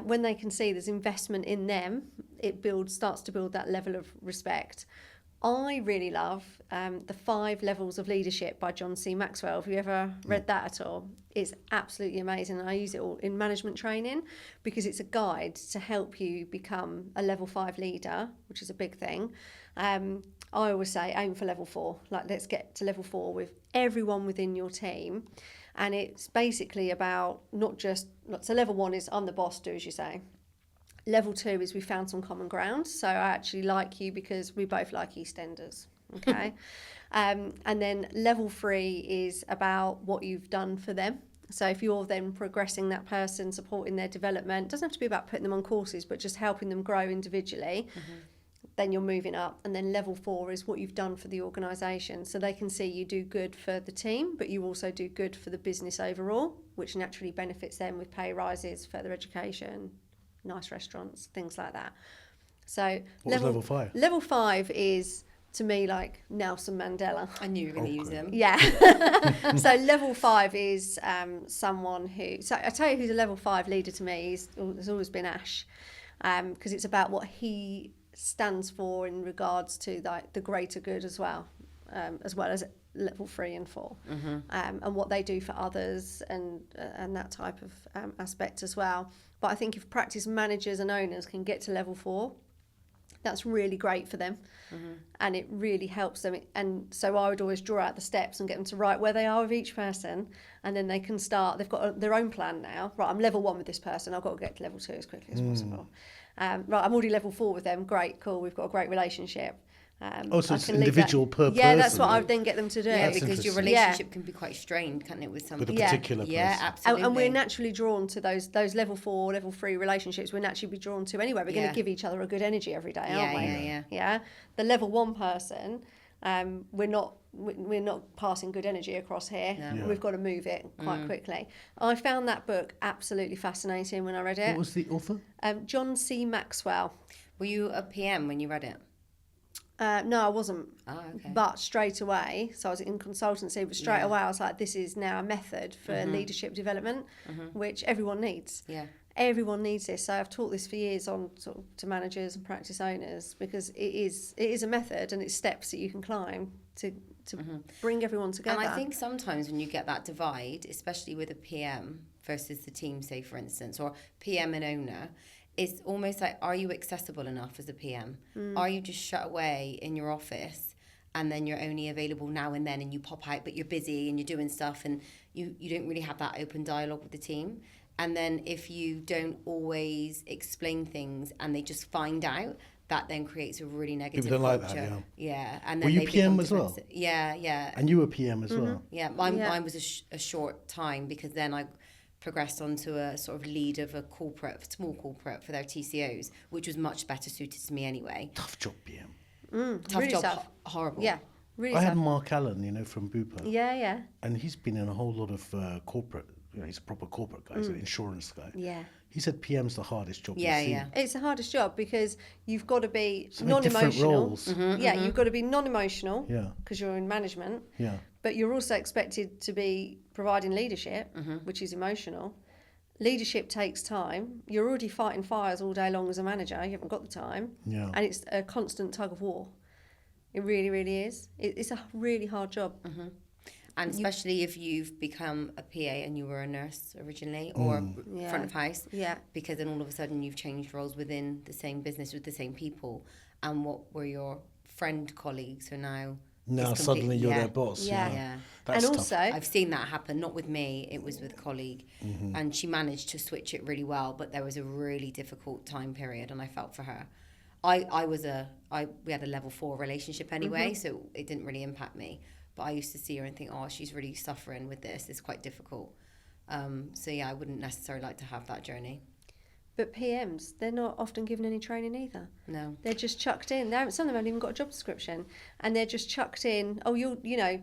When they can see there's investment in them, it starts to build that level of respect. I really love the 5 Levels of Leadership by John C. Maxwell. Have you ever read that at all? It's absolutely amazing. I use it all in management training because it's a guide to help you become a level 5 leader, which is a big thing. I always say aim for level 4. Like, let's get to level 4 with everyone within your team. And it's basically about not just, so level 1 is I'm the boss, do as you say. Level 2 is we found some common ground. So I actually like you because we both like EastEnders. Okay. And then level 3 is about what you've done for them. So if you're then progressing that person, supporting their development, it doesn't have to be about putting them on courses, but just helping them grow individually, then you're moving up. And then level 4 is what you've done for the organisation. So they can see you do good for the team, but you also do good for the business overall, which naturally benefits them with pay rises, further education, nice restaurants, things like that. So What was level 5? Level 5 is, to me, like Nelson Mandela. I knew you were going to use them. Yeah. So level 5 is someone who... So I tell you who's a level 5 leader to me. Has always been Ash. Because it's about what he stands for in regards to the greater good as well as level 3 and 4. And what they do for others and that type of aspect as well. But I think if practice managers and owners can get to level 4, That's really great for them, and it really helps them. And so I would always draw out the steps and get them to write where they are with each person, and then they can start. They've got their own plan now. Right, I'm level 1 with this person. I've got to get to level 2 as quickly as possible. Right, I'm already level 4 with them. Great, cool. We've got a great relationship. So I it's can leave individual that. per Yeah, that's person, what I right? would then get them to do. Yeah, That's because your interesting. relationship can be quite strained, can't it, with With somebody? a particular Yeah, person. absolutely. And we're naturally drawn to those level 4, level 3 relationships. We're naturally be drawn to anyway. We're going Yeah. to give each other a good energy every day, aren't we? Yeah. The level 1 person, we're not passing good energy across here. No. Yeah. We've got to move it quite quickly. I found that book absolutely fascinating when I read it. What was the author? John C. Maxwell. Were you a PM when you read it? No, I wasn't. Oh, okay. But straight away, so I was in consultancy, but straight away I was like, this is now a method for leadership development, which everyone needs. Yeah. Everyone needs this. So I've taught this for years on sort of to managers and practice owners, because it is a method and it's steps that you can climb to bring everyone together. And I think sometimes when you get that divide, especially with a PM versus the team, say for instance, or PM and owner, it's almost like, are you accessible enough as a PM? Are you just shut away in your office and then you're only available now and then and you pop out but you're busy and you're doing stuff and you don't really have that open dialogue with the team? And then if you don't always explain things and they just find out, that then creates a really negative People don't culture. like that, Yeah. And Were then you they PM become as well? defensive. Yeah. And you were PM as well. Yeah, mine was a short time, because then I progressed onto a sort of lead of a small corporate for their TCOs, which was much better suited to me anyway. Tough job, PM. Tough really job, tough. horrible. Yeah, really I had tough. Mark Allen, from Bupa. Yeah. And he's been in a whole lot of corporate, he's a proper corporate guy, he's an insurance guy. Yeah. He said PM's the hardest job Yeah, he's seen. yeah. It's the hardest job because you've got to be So many different non-emotional. roles. Yeah, you've got to be non-emotional Yeah. because you're in management. Yeah. But you're also expected to be providing leadership, which is emotional. Leadership takes time. You're already fighting fires all day long as a manager. You haven't got the time. Yeah. And it's a constant tug of war. It really, really is. It's a really hard job. And especially if you've become a PA and you were a nurse originally, or front of house, Yeah. because then all of a sudden you've changed roles within the same business with the same people, and what were your friend colleagues are now it's Suddenly you're yeah. their boss. Yeah. Yeah. That's And tough. also, I've seen that happen, not with me, it was with a colleague, and she managed to switch it really well, but there was a really difficult time period, and I felt for her. We had a level 4 relationship anyway, so it didn't really impact me, but I used to see her and think, oh, she's really suffering with this, it's quite difficult. So yeah, I wouldn't necessarily like to have that journey. but PMs, they're not often given any training either. No. They're just chucked in. Some of them haven't even got a job description, and they're just chucked in. Oh,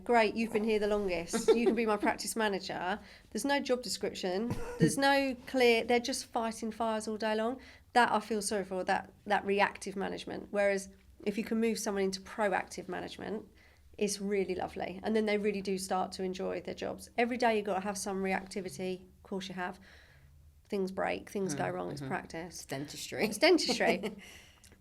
great, you've been here the longest. You can be my practice manager. There's no job description. There's no clear. They're just fighting fires all day long. That I feel sorry for. That reactive management. Whereas if you can move someone into proactive management, it's really lovely, and then they really do start to enjoy their jobs. Every day you've got to have some reactivity. Of course you have. Things break, things go wrong, it's practice. It's dentistry. It's dentistry.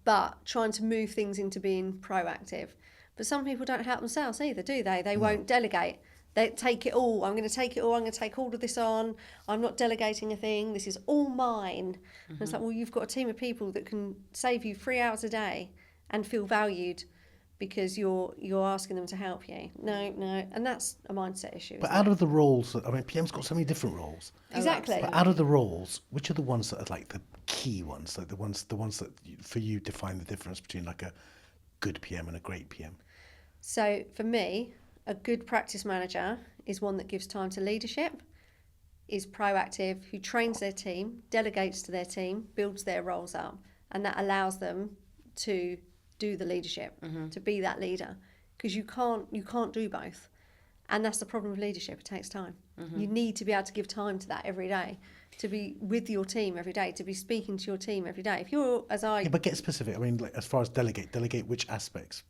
But trying to move things into being proactive. But some people don't help themselves either, do they? They won't delegate. They take it all. I'm going to take it all. I'm going to take all of this on. I'm not delegating a thing. This is all mine. And it's like, well, you've got a team of people that can save you 3 hours a day and feel valued because you're asking them to help you. No. And that's a mindset issue. But isn't out it? of the roles, PM's got so many different roles. Exactly. But out of the roles, which are the ones that are like the key ones, like the ones that for you define the difference between like a good PM and a great PM? So for me, a good practice manager is one that gives time to leadership, is proactive, who trains their team, delegates to their team, builds their roles up, and that allows them to do the leadership, to be that leader, because you can't do both. And that's the problem with leadership. It takes time. You need to be able to give time to that every day, to be with your team every day, to be speaking to your team every day. If you're, Yeah, but get specific. Like as far as delegate which aspects?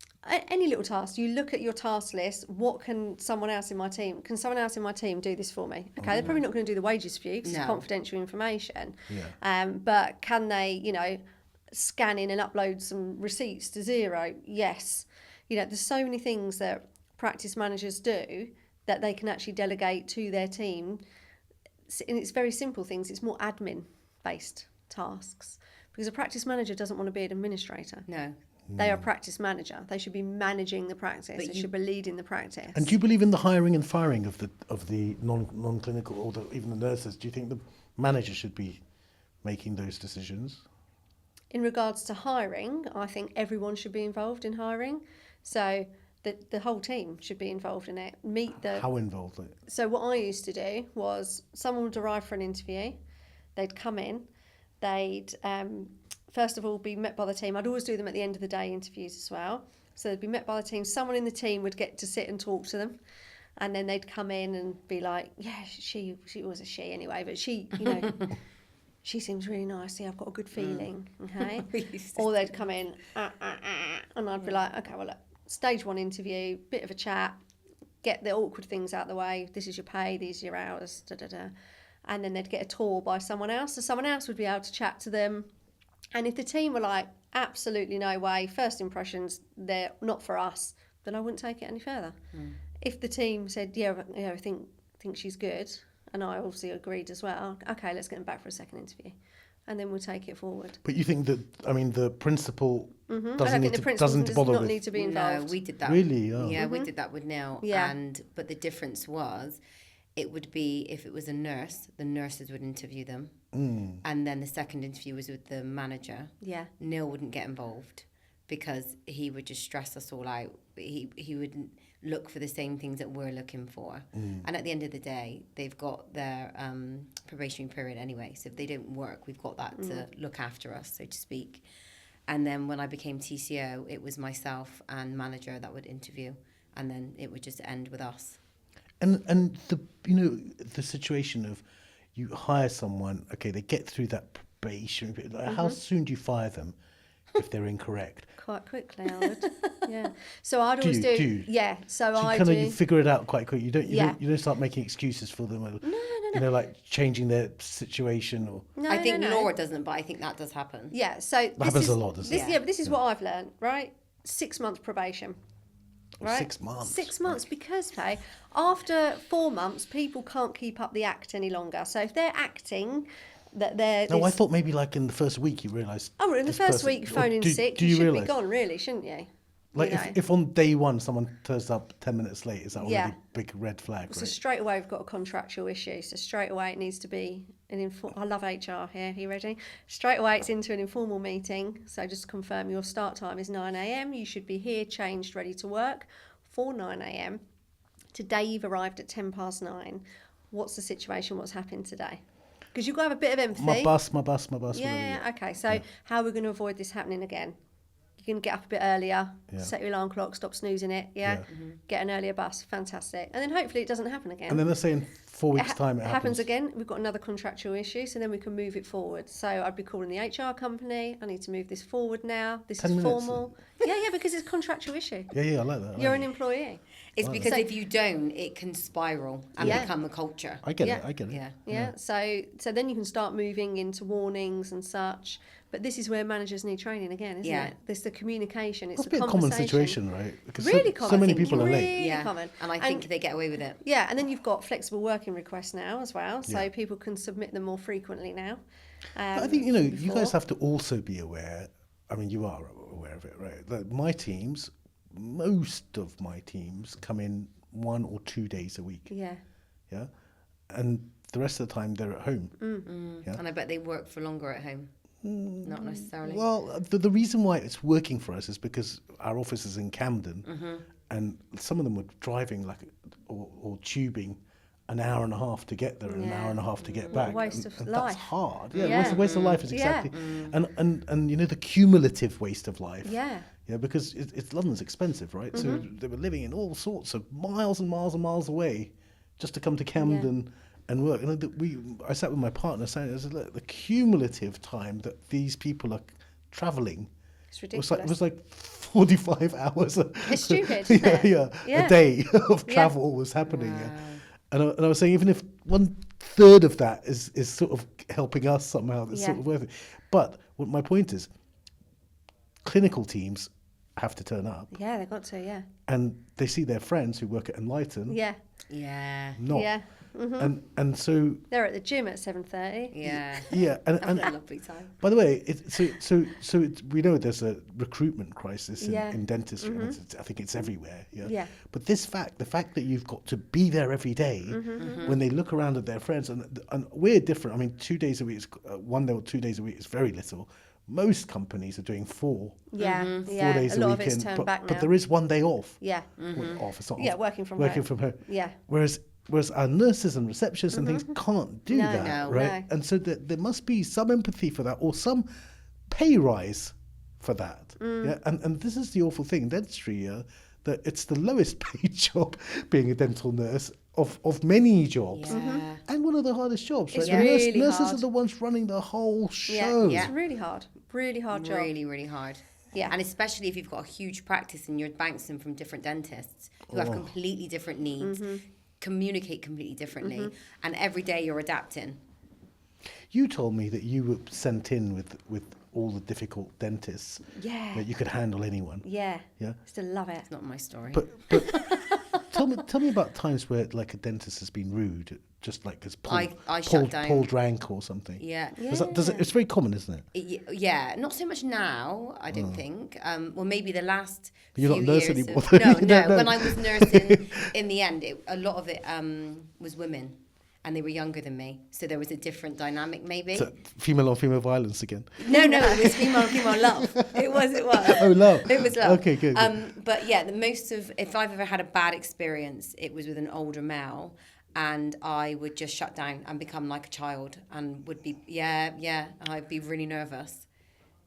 Any little task, you look at your task list. What can someone else in my team do this for me? Okay, they're probably not going to do the wages for you because it's confidential information. Yeah. But can they, scan in and upload some receipts to Xero? Yes. There's so many things that practice managers do that they can actually delegate to their team. And it's very simple things. It's more admin based tasks. Because a practice manager doesn't want to be an administrator. No. They are a practice manager. They should be managing the practice. But They should be leading the practice. And do you believe in the hiring and firing of the non-clinical or even the nurses? Do you think the manager should be making those decisions? In regards to hiring, I think everyone should be involved in hiring. So the whole team should be involved in it. How involved? So what I used to do was someone would arrive for an interview. They'd come in. They'd first of all be met by the team. I'd always do them at the end of the day interviews as well. So they'd be met by the team. Someone in the team would get to sit and talk to them. And then they'd come in and be like, yeah, she was a she anyway, but she, you know, she seems really nice. Yeah, I've got a good feeling. Okay. Or they'd come in and I'd be like, okay, well, look, stage 1 interview, bit of a chat, get the awkward things out of the way. This is your pay, these are your hours, And then they'd get a tour by someone else. So someone else would be able to chat to them. And if the team were like, absolutely no way, first impressions, they're not for us, then I wouldn't take it any further. If the team said, yeah, I think she's good, and I obviously agreed as well, okay, let's get them back for a second interview. And then we'll take it forward. But you think that, I mean, the principal doesn't need does bother not with... need to be involved. No, we did that. Really? Oh. Yeah, we did that with Neil. Yeah. But the difference was, it would be, if it was a nurse, the nurses would interview them. And then the second interview was with the manager. Yeah. Neil wouldn't get involved because he would just stress us all out. He wouldn't look for the same things that we're looking for. And at the end of the day, they've got their probationary period anyway. So if they don't work, we've got that to look after us, so to speak. And then when I became TCO, it was myself and manager that would interview. And then it would just end with us. And the situation of you hire someone, okay, they get through that probation period. Like, how soon do you fire them if they're incorrect? Quite quickly, I would. Yeah. So I'd Do always you? do. Do you? Yeah. So So I you kind do. of figure it out quite quickly. You don't start making excuses for them. Or, No. You know, like changing their situation or... No, I think no. Laura doesn't, but I think that does happen. Yeah. So this happens is, a lot, doesn't this, it? Yeah, but this is what I've learned, right? 6 months probation. Right? 6 months. 6 months because after 4 months, people can't keep up the act any longer. So if they're acting that they're... No, I thought maybe like in the first week you realised... Oh, in the first week, phoning sick, you should be gone, really, shouldn't you? Like You know? if on day one someone turns up 10 minutes late, is that already Yeah. a big red flag, So right? straight away we've got a contractual issue. So straight away it needs to be I love HR here. Are you ready? Straight away it's into an informal meeting. So just to confirm your start time is 9 a.m. You should be here, changed, ready to work for 9 a.m. Today you've arrived at 9:10. What's the situation? What's happened today? Because you've got to have a bit of empathy. My bus. Yeah. Okay. So how are we going to avoid this happening again? You can get up a bit earlier, set your alarm clock, stop snoozing it, get an earlier bus, fantastic. And then hopefully it doesn't happen again. And then they're saying 4 weeks' time it happens again, we've got another contractual issue, so then we can move it forward. So I'd be calling the HR company, I need to move this forward now, this 10 is minutes. formal. Yeah, because it's a contractual issue. Yeah, I like that. You're an employee. It's because So- if you don't, it can spiral and Yeah. become a culture. I get Yeah. it, I get it. Yeah. Yeah. So then you can start moving into warnings and such. But this is where managers need training again, isn't Yeah. it? There's the communication, it's It's a the bit of a common conversation. situation, right? Because Really so common. many I think people are late. really Yeah. common. And I think they get away with it. Yeah, and then you've got flexible working requests now as well, so Yeah. people can submit them more frequently now. But I think, you before. guys have to also be aware, I mean, you are aware of it, right? That most of my teams come in 1 or 2 days a week, Yeah. yeah? And the rest of the time they're at home. Yeah. And I bet they work for longer at home. Not necessarily. Well, the reason why it's working for us is because our office is in Camden, and some of them were driving or tubing an hour and a half to get there and an Yeah. hour and a half to get What a back. waste and, of and life. That's hard. Yeah, Yeah. waste of life is Yeah. exactly. And the cumulative waste of life. Yeah. Yeah, because it's London's expensive, right? So they were living in all sorts of miles and miles and miles away just to come to Camden and work. And I sat with my partner saying, I said, look, the cumulative time that these people are travelling It's was ridiculous. like 45 hours. It's stupid, isn't it? A day of travel was happening. Yeah. And I was saying, even if 1/3 of that is sort of helping us somehow, that's sort of worth it. But what my point is, clinical teams have to turn up, Yeah, they've got to, yeah. and they see their friends who work at Enlighten Yeah. Yeah. not. Yeah. And so They're at the gym at 7:30. Yeah. yeah, and Having a lovely time. by the way, we know there's a recruitment crisis Yeah. in dentistry. And I think it's everywhere. Yeah. Yeah. But the fact that you've got to be there every day, when they look around at their friends, and we're different. I mean, 2 days a week, 1 day or 2 days a week is very little. Most companies are doing 4. Yeah, 4 days a lot a of it's weekend, turned back now. but there is 1 day off. Yeah, Well, off. It's not yeah, off. working from home. Yeah. Yeah. Whereas our nurses and receptionists and things can't do No, that, no, right? no. And so there must be some empathy for that, or some pay rise for that. Yeah, and this is the awful thing in dentistry, yeah, that it's the lowest paid job, being a dental nurse, of many jobs, Yeah. and one of the hardest jobs. It's Right? really Nurses hard. are the ones running the whole Yeah, show. it's really hard job. Really, really hard. Yeah. And especially if you've got a huge practice and you're bouncing from different dentists who have completely different needs, communicate completely differently, and every day you're adapting. You told me that you were sent in with all the difficult dentists. Yeah. That you could handle anyone. Yeah. Yeah. Still love it. It's not my story. But tell me about times where like a dentist has been rude, just like has I shut down. pulled rank or something. Yeah. It's very common, isn't it? Yeah, not so much now, I don't think. Well, maybe the last You're few not a nurse years anymore, of- though. No, No. when I was nursing, in the end, a lot of it was women, and they were younger than me, so there was a different dynamic, maybe. So, female on female violence again. No, it was female love. It was. Oh, love. It was love. Okay, good. But yeah, if I've ever had a bad experience, it was with an older male, and I would just shut down and become like a child, and would be I'd be really nervous.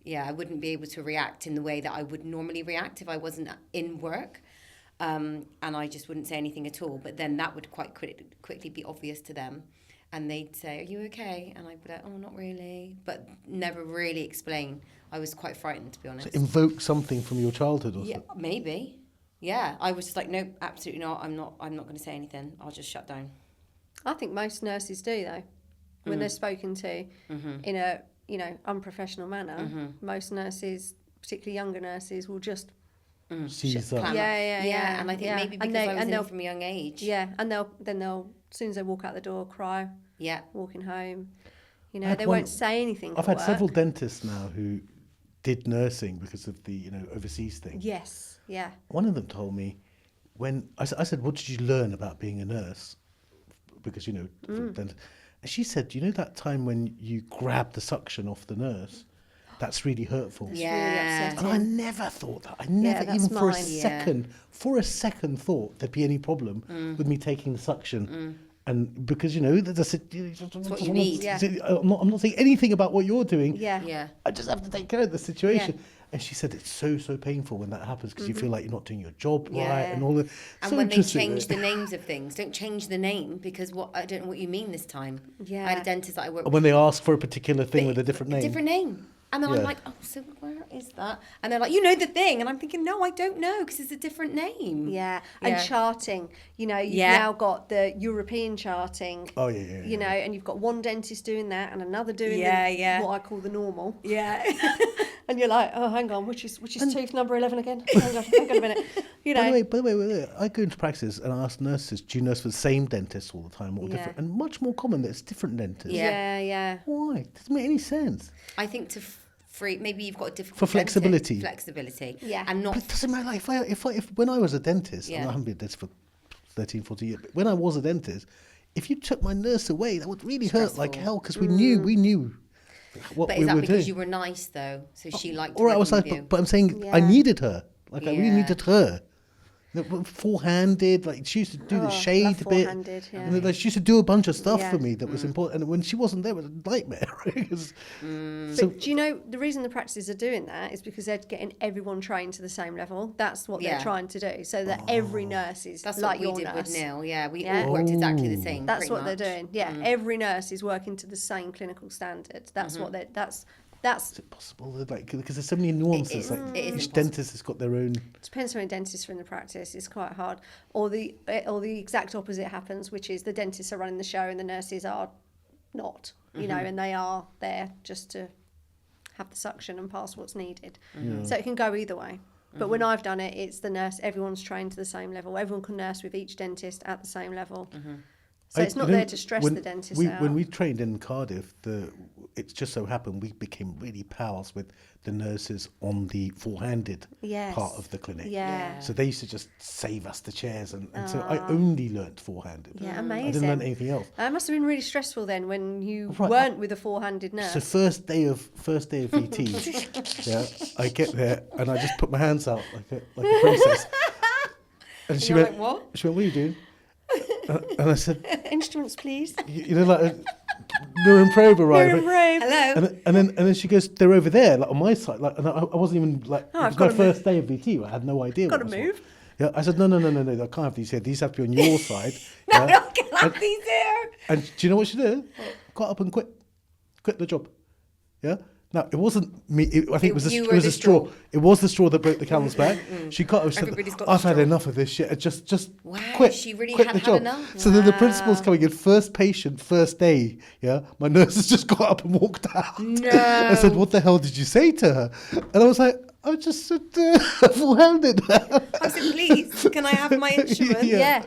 Yeah, I wouldn't be able to react in the way that I would normally react if I wasn't in work. And I just wouldn't say anything at all. But then that would quite quickly be obvious to them. And they'd say, "Are you okay?" And I'd be like, "Oh, not really." But never really explain. I was quite frightened, to be honest. Invoke something from your childhood or Yeah, something. maybe. Yeah, I was just like, "Nope, absolutely not. I'm not going to say anything. I'll just shut down." I think most nurses do though, when they're spoken to in a unprofessional manner. Most nurses, particularly younger nurses, will just Seize up. Plan. Yeah, And I think yeah. maybe because I was in it from a young age. and they'll as soon as they walk out the door, cry, Yeah. walking home. I had They one- won't say anything. I've at had several work. dentists now who did nursing because of the overseas thing. Yes, yeah. One of them told me when I said, "What did you learn about being a nurse?" Because for dent- and she said, "You know that time when you grab the suction off the nurse, that's really hurtful." Yeah. And I never thought that. I never that's even for a mine. Yeah. second thought there'd be any problem with me taking the suction. And because that's what you need. Yeah. I'm not saying anything about what you're doing. Yeah. Yeah. I just have to take care of the situation. And she said it's so painful when that happens because you feel like you're not doing your job Yeah. right and all the. And so when they interesting, change right? the names of things, don't change the name because I don't know what you mean this time. Yeah. I had a dentist that I worked And when they ask for a particular thing with a different name. Different name. And then Yeah. I'm like, "Oh, so where is that?" And they're like, "You know the thing." And I'm thinking, "No, I don't know because it's a different name." Yeah, and Yeah. charting. You've Yeah. now got the European charting. Oh, yeah. And you've got one dentist doing that and another doing Yeah. what I call the normal. Yeah. And you're like, oh, hang on, which is tooth number 11 again? Hang on a minute. By the way, I go into practice and I ask nurses, "Do you nurse for the same dentist all the time or Yeah. different?" And much more common that it's different dentists. Yeah. Why? Doesn't make any sense. I think to free, maybe you've got a difficult For flexibility. Flexibility. Yeah. And not But it doesn't matter. Like if when I was a dentist, and Yeah. I haven't been a dentist for 13, 14 years, but when I was a dentist, if you took my nurse away, that would really hurt like Stressful. hell because we knew what But we is that were because doing. you were nice though? So she liked All right, I was working like, with you? but I'm saying I Yeah. needed her. Like I really Yeah. needed her. Four-handed, like she used to do the shade love a bit. four-handed, yeah. And like, she used to do a bunch of stuff Yeah. for me that was important. And when she wasn't there, it was a nightmare. Right? 'Cause- So But do you know the reason the practices are doing that is because they're getting everyone trained to the same level. That's what Yeah. they're trying to do, so that every nurse is That's like what we your did nurse. with Neil. Yeah, we Yeah. all worked exactly the same. That's pretty what much. they're doing. Yeah, every nurse is working to the same clinical standard. That's what they're. That's is it possible? Like, because there's so many nuances. is. Like It is each impossible. dentist has got their own. depends how many dentists are in the practice. It's quite hard. Or the exact opposite happens, which is the dentists are running the show and the nurses are not. And they are there just to have the suction and pass what's needed. So it can go either way. But when I've done it, it's the nurse. Everyone's trained to the same level. Everyone can nurse with each dentist at the same level. So it's not there to stress the dentist out. When we trained in Cardiff, it just so happened we became really pals with the nurses on the four-handed part of the clinic. Yeah. So they used to just save us the chairs, and so I only learnt four-handed. Yeah, amazing. I didn't learn anything else. That must have been really stressful then when you weren't with a four-handed nurse. So first day of VT, yeah, I get there and I just put my hands out like a princess. And she went, like, what? She went, what are you doing? And I said, Instruments, please. you know, like Nurim Probe arriving. Hello. And then she goes, they're over there, like on my side. Like, and I wasn't even like, it was my first day of VT. I had no idea. Got to move. Yeah, I said, no, I can't have these here. These have to be on your side. No, yeah? I can't have these here. And do you know what she did? Got up and quit the job. Yeah. Now it wasn't me. I think it was a straw. It was the straw that broke the camel's back. She got up. She said, I've had enough of this shit. Just Wow, quit. she really quit had the job. enough. So then the principal's coming in, first patient, first day. Yeah, my nurse has just got up and walked out. No. I said, what the hell did you say to her? And I was like, I just said full-handed. I said, please, can I have my instrument? Yeah.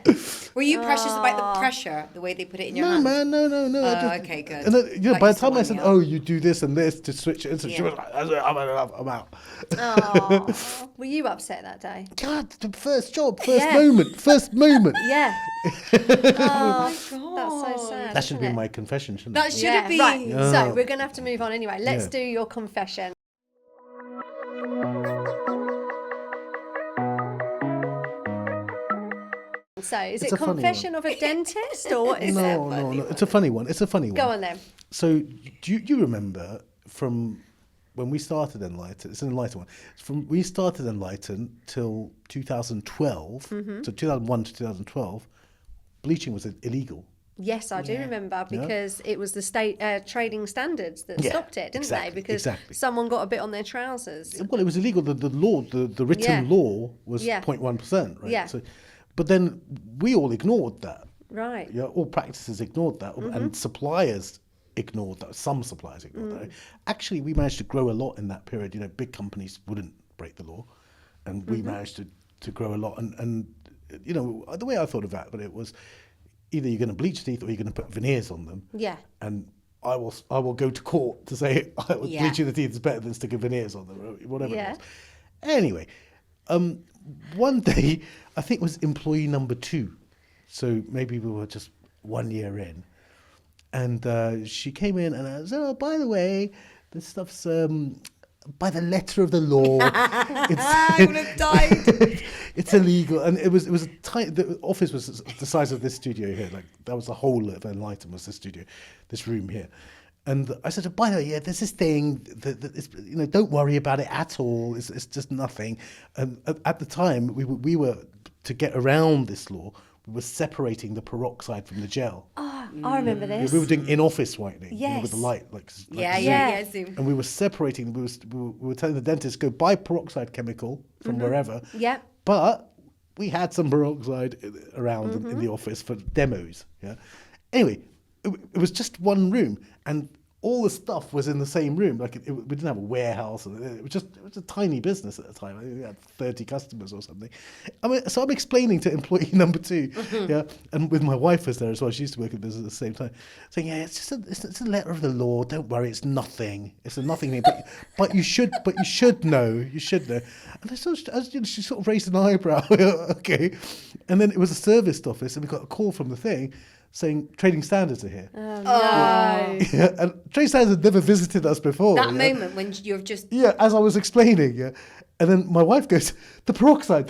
Were you precious about the pressure, the way they put it in your No, hand? man, no. Oh, okay, good. And then, That by the used to time I wind said, me up. oh, you do this and this to switch it, she Yeah. was like, I'm out. Oh, were you upset that day? God, the first job, first moment. Yeah. Oh, that's so sad. That should have been isn't my confession, shouldn't That it? should have been. Right. Yeah. So we're going to have to move on anyway. Let's Yeah. do your confession. So is It's it a funny confession of a dentist or what is it? No. It's a funny one. Go on then. So do you remember from when we started Enlighten? It's an Enlighten one. From we started Enlighten till 2012, Mm-hmm. so 2001 to 2012, bleaching was illegal. Yes, I do remember because it was the state trading standards that Yeah, stopped it, didn't exactly, they? Because exactly. someone got a bit on their trousers. Well, it was illegal. The law, the written law was Yeah. 0.1%, right? Yeah. So, but then we all ignored that. Right. Yeah, all practices ignored that, and suppliers ignored that. Some suppliers ignored that. Actually, we managed to grow a lot in that period. You know, big companies wouldn't break the law, and we managed to grow a lot. And you know, the way I thought of that, but it was either you're going to bleach teeth or you're going to put veneers on them. Yeah. And I will go to court to say Yeah. bleaching the teeth is better than sticking veneers on them, or whatever Yeah. it was. Anyway, one day, I think it was employee number 2. So maybe we were just 1 year in. And she came in and I said, oh, by the way, this stuff's by the letter of the law. I would have died. It's illegal. And it was a tight, the office was the size of this studio here. Like that was the whole of Enlighten was this studio, this room here. And I said, oh, by the way, yeah, there's this thing that it's, you know, don't worry about it at all. It's just nothing. And at the time, we were to get around this law. We were separating the peroxide from the gel. Oh, I remember this. We were doing in-office whitening, you know, with the Yes. light, like Yeah, Zoom. yeah, Zoom. And we were separating. We were telling the dentist go buy peroxide chemical from wherever. Yeah. But we had some peroxide around in the office for demos. Yeah. Anyway, it was just one room, and all the stuff was in the same room. Like we didn't have a warehouse. It was a tiny business at the time. I think we had 30 customers or something. I mean, so I'm explaining to employee number 2, yeah, and with my wife was there as well. She used to work in business at the same time, saying, "Yeah, it's just it's a letter of the law. Don't worry, it's nothing. It's a nothing thing. But you should know. You should know." And she sort of raised an eyebrow. Okay, and then it was a serviced office, and we got a call from the thing saying trading standards are here. No. Yeah, and trading standards had never visited us before. That yeah. moment when you're just Yeah, as I was explaining, yeah. And then my wife goes, the peroxide.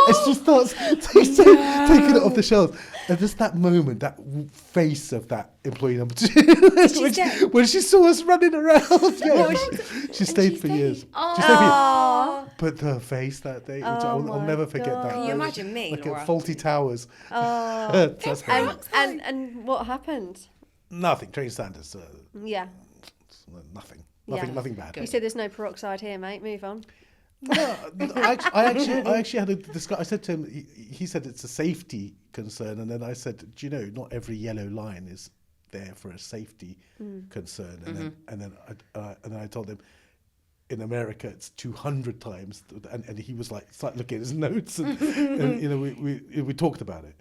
And she starts taking it off the shelves. And just that moment, that face of that employee number 2, when she saw us running around. Yeah, she stayed for years. She stayed for years. But her face that day, which I'll never forget that. Can you imagine me, Like Laura? at Faulty Towers. Oh. That's her. And what happened? Nothing. Trading standards. Yeah. Nothing. Yeah. Nothing bad. You said there's no peroxide here, mate. Move on. No, I actually had a discussion. I said to him, he said it's a safety concern, and then I said, do you know, not every yellow line is there for a safety concern, and then I told him, in America it's 200 times, and he was like, started looking at his notes, and you know, we talked about it.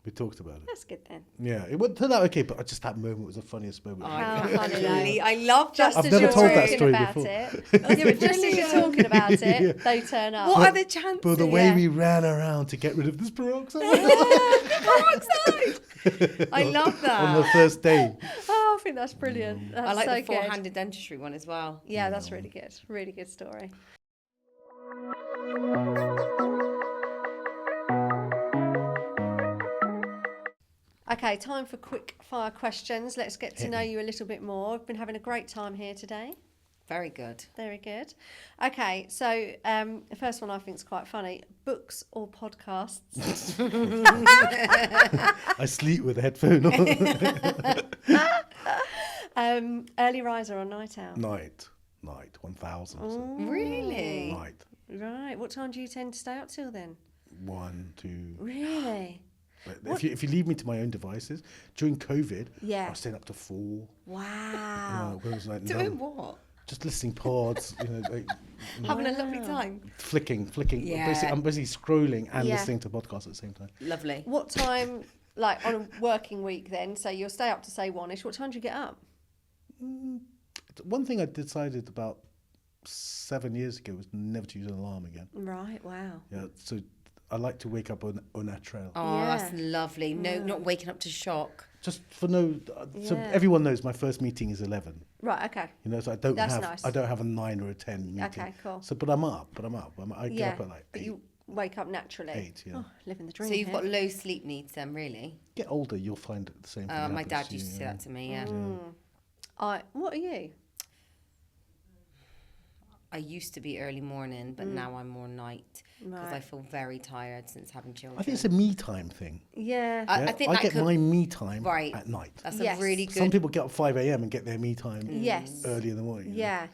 We talked about it. That's good then. Yeah, it went turned out okay, but just that moment was the funniest moment. How funny Really, though. I love Just that. I've as never you're told that talking story about before. it. Yeah, but just as you're talking about it, they turn up. What are the chances? But the way Yeah. we ran around to get rid of this peroxide I love that. on the first day. Oh, I think that's brilliant. That's I like so the good. four-handed dentistry one as well. Yeah, that's really good. Really good story. Okay, time for quick fire questions. Let's get to Hit know me. you a little bit more. I've been having a great time here today. Very good. Very good. Okay, so the first one I think is quite funny. Books or podcasts? I sleep with a headphone on. Early riser or night owl? Night, 1,000%. Really? Night, Right. What time do you tend to stay up till then? 1, 2. Really? But if you leave me to my own devices during COVID, Yeah. I was staying up to 4. Wow. When it was like Doing what? just listening pods, Having a lovely time. flicking. Yeah. I'm basically scrolling and Yeah. listening to podcasts at the same time. Lovely. What time, like on a working week then, so you'll stay up to say 1-ish, what time do you get up? One thing I decided about 7 years ago was never to use an alarm again. Right, wow. Yeah, so I like to wake up on that trail. Oh, Yeah. that's lovely. No, not waking up to shock. Just so Yeah. everyone knows my first meeting is 11. Right, okay. So I That's have nice. I don't have a 9 or a 10 meeting. Okay, cool. So but I'm up. I get Yeah, up at like but 8. you wake up naturally. 8, yeah. Oh, living the dream. So you've here. got low sleep needs then, really? Get older, you'll find the same thing. My happens dad to used you, to say that to me, yeah. What are you? I used to be early morning, but now I'm more night because I Right. feel very tired since having children. I think it's a me time thing. Yeah. I Yeah? think I that get could, my me time Right. at night. That's Yes. a really Some good. people get up 5 a.m. and get their me time Yes. early in the morning. Yeah.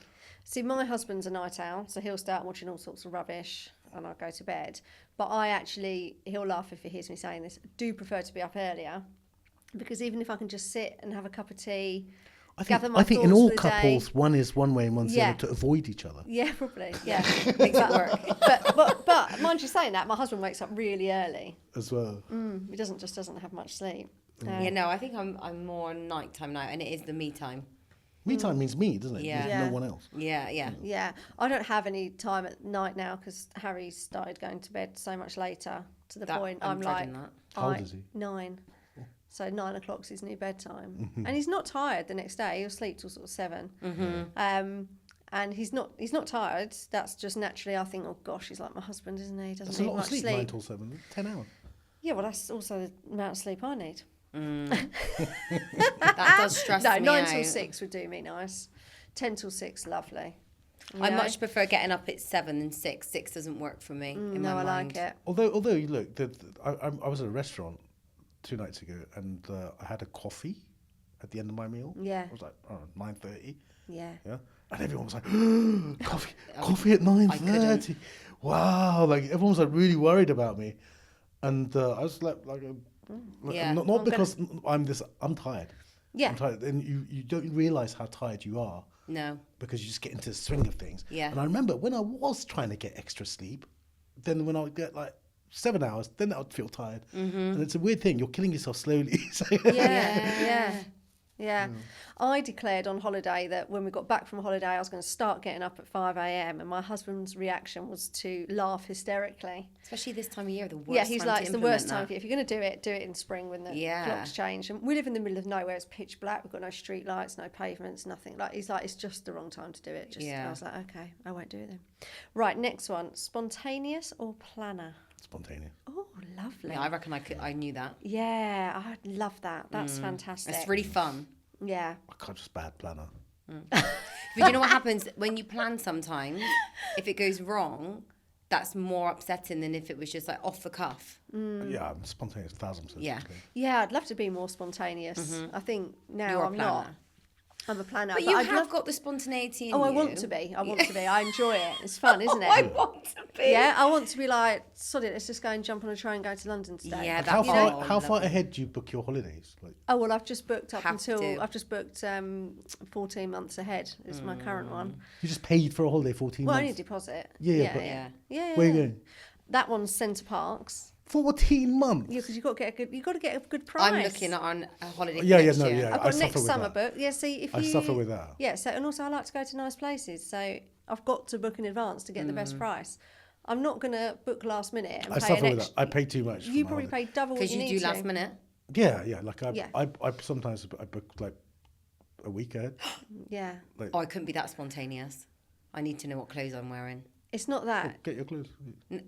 See, my husband's a night owl, so he'll start watching all sorts of rubbish and I'll go to bed. But he'll laugh if he hears me saying this, do prefer to be up earlier because even if I can just sit and have a cup of tea, gather my I think in thoughts all for the day. couples, one is one way and one's the Yeah. other to avoid each other Yeah, probably. Yeah. Makes it work. But mind you saying that, my husband wakes up really early. as well. He doesn't have much sleep. Yeah, no, I think I'm more nighttime now, and it is the me time. Me time means me, doesn't it? Yeah. There's Yeah. no one else. Yeah, yeah. Yeah, I don't have any time at night now because Harry started going to bed so much later to the point I'm like, dreading that. How old is he? 9. So 9 o'clock's his new bedtime, and he's not tired the next day. He'll sleep till sort of 7. And he's not tired. That's just naturally. I think, oh gosh, he's like my husband, isn't he? He doesn't That's a need lot much of sleep, sleep. 9 till 7. 10 hours. Yeah, well, that's also the amount of sleep I need. That does stress No, me 9 out. till 6 would do me nice. 10 till 6, lovely. I You know? much prefer getting up at 7 than 6. 6 doesn't work for me. In No, my I mind. like it. Although you look, I was at a restaurant 2 nights ago and I had a coffee at the end of my meal. Yeah. It was like 9:30. Yeah. Yeah, and everyone was like, coffee at 9:30. Wow, like everyone was like really worried about me, and I was like Yeah. not because I'm tired. Yeah. I'm tired, and you don't realize how tired you are No. because you just get into the swing of things. Yeah. And I remember when I was trying to get extra sleep, then when I would get like 7 hours, then I would feel tired. And it's a weird thing. You're killing yourself slowly. So- Yeah. I declared on holiday that when we got back from holiday, I was going to start getting up at 5 a.m. and my husband's reaction was to laugh hysterically. Especially this time of year, the worst Yeah, he's time like, to it's the implement worst time that. for you. If you're going to do it in spring when the Yeah. clocks change. And we live in the middle of nowhere. It's pitch black. We've got no street lights, no pavements, nothing. He's like, it's just the wrong time to do it. Yeah. I was like, okay, I won't do it then. Right, next one. Spontaneous or planner? Spontaneous. Oh, lovely. Yeah, I reckon I knew that. Yeah, I love that. That's fantastic. It's really fun. Yeah. I'm just bad planner. But you know what happens when you plan sometimes? If it goes wrong, that's more upsetting than if it was just like off the cuff. Yeah, I'm spontaneous, 1,000%. Yeah. Yeah, I'd love to be more spontaneous. I think now You're a I'm not. planner. I'm a planner. But you I'd have love- got the spontaneity in Oh, I you. want to be. I want to be. I enjoy it. It's fun, isn't it? I want to be. Yeah, I want to be like, sod it, let's just go and jump on a train and go to London today. Yeah, How that's far, how far ahead do you book your holidays? Like, Oh, well, I've just booked Have to. I've just booked 14 months ahead is my current one. you just paid for a holiday 14 Well, I months? need a deposit. Yeah, yeah, but- yeah. Yeah, Where are you yeah. going? That one's Centre Parks. 14 months. Yeah, because you got to get a good price. I'm looking on a holiday. Yeah, for yeah, next no, year. yeah. I've I got suffer next with summer that. book. Yeah, see if I you suffer with that. Yeah, so and also I like to go to nice places, so I've got to book in advance to get the best price. I'm not going to book last minute and I pay suffer an with that. I pay too much. You for my probably holiday. pay double what Because you you need do last to. minute. Yeah, yeah. Like Yeah. I sometimes I book like a week ahead. Yeah, Like, Oh, I couldn't be that spontaneous. I need to know what clothes I'm wearing. it's not that. get your clothes. No,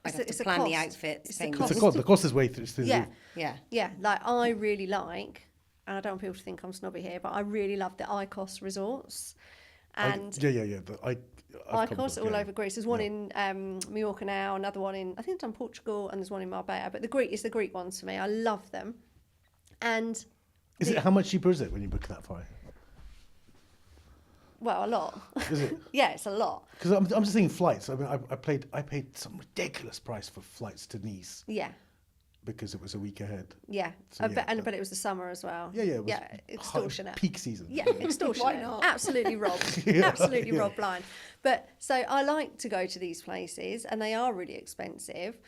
I have It's to a plan the cost. outfits. It's a things. It's the cost. cost. The cost is way through. Yeah, Yeah. yeah. Like I really like, and I don't want people to think I'm snobby here, but I really love the ICOS resorts, and Yeah. I've come ICOS to- all yeah. over Greece. There's one Yeah. in Mallorca now, another one in I think it's on Portugal, and there's one in Marbella. But the Greek ones for me. I love them, and Is it how much cheaper is it when you book that far? well, a lot. Is it? Yeah, it's a lot. Because I'm just thinking flights. I mean, I paid some ridiculous price for flights to Nice Yeah, because it was a week ahead. yeah. So, I bet, yeah, but it was the summer as well. Yeah, it was extortionate. peak season. Yeah, extortionate. Why not? Absolutely robbed. Absolutely robbed blind. But so I like to go to these places, and they are really expensive.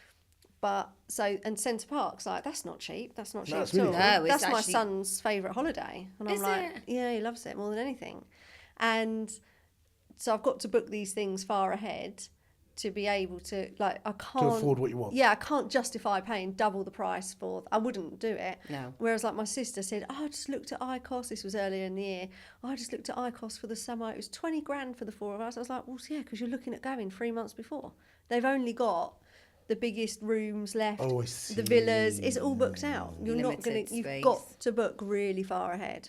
But and Centre Park's like that's not cheap. That's not cheap No, it's at really all. not. No, it's That's my actually- son's favourite holiday, and I'm Is like, it? yeah, he loves it more than anything. And so I've got to book these things far ahead to be able to like I can't afford what you want. Yeah, I can't justify paying double the price for. I wouldn't do it. No. Whereas like my sister said, oh, I just looked at ICOS. This was earlier in the year. Oh, I just looked at ICOS for the summer. It was 20 grand for the four of us. I was like, well, yeah, because you're looking at going 3 months before. They've only got the biggest rooms left. Oh, I see. The villas. It's all booked out. You're not going Limited to. You've space. got to book really far ahead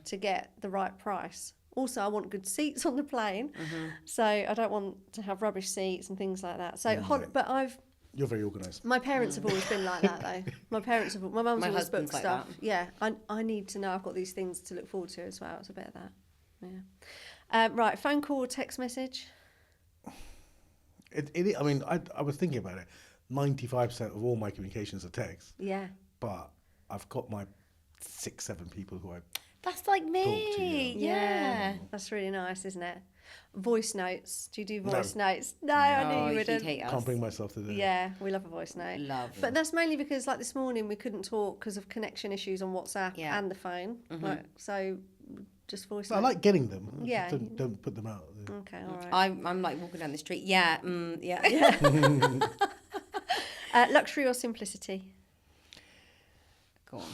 to get the right price. Also, I want good seats on the plane, so I don't want to have rubbish seats and things like that. So, but You're very organised. my parents have always been like that, though. My mum's My always husband's booked like stuff. Yeah, I need to know I've got these things to look forward to as well. It's a bit of that. Yeah. Right, phone call or text message? I mean, I was thinking about it. 95% of all my communications are text, Yeah. but I've got my 6-7 people who I That's like Talk to me. you. Yeah. That's really nice, isn't it? Voice notes. Do you do No. voice notes? No, I knew you you'd wouldn't. hate us. can't bring myself to do. Yeah, we love a voice note. Love. But that's mainly because, like this morning, we couldn't talk because of connection issues on WhatsApp Yeah. and the phone. Like, so just voice So I note. like getting them. I Yeah. just don't put them out. Okay, all right. I'm like walking down the street. Yeah. Yeah. Luxury or simplicity? Go on.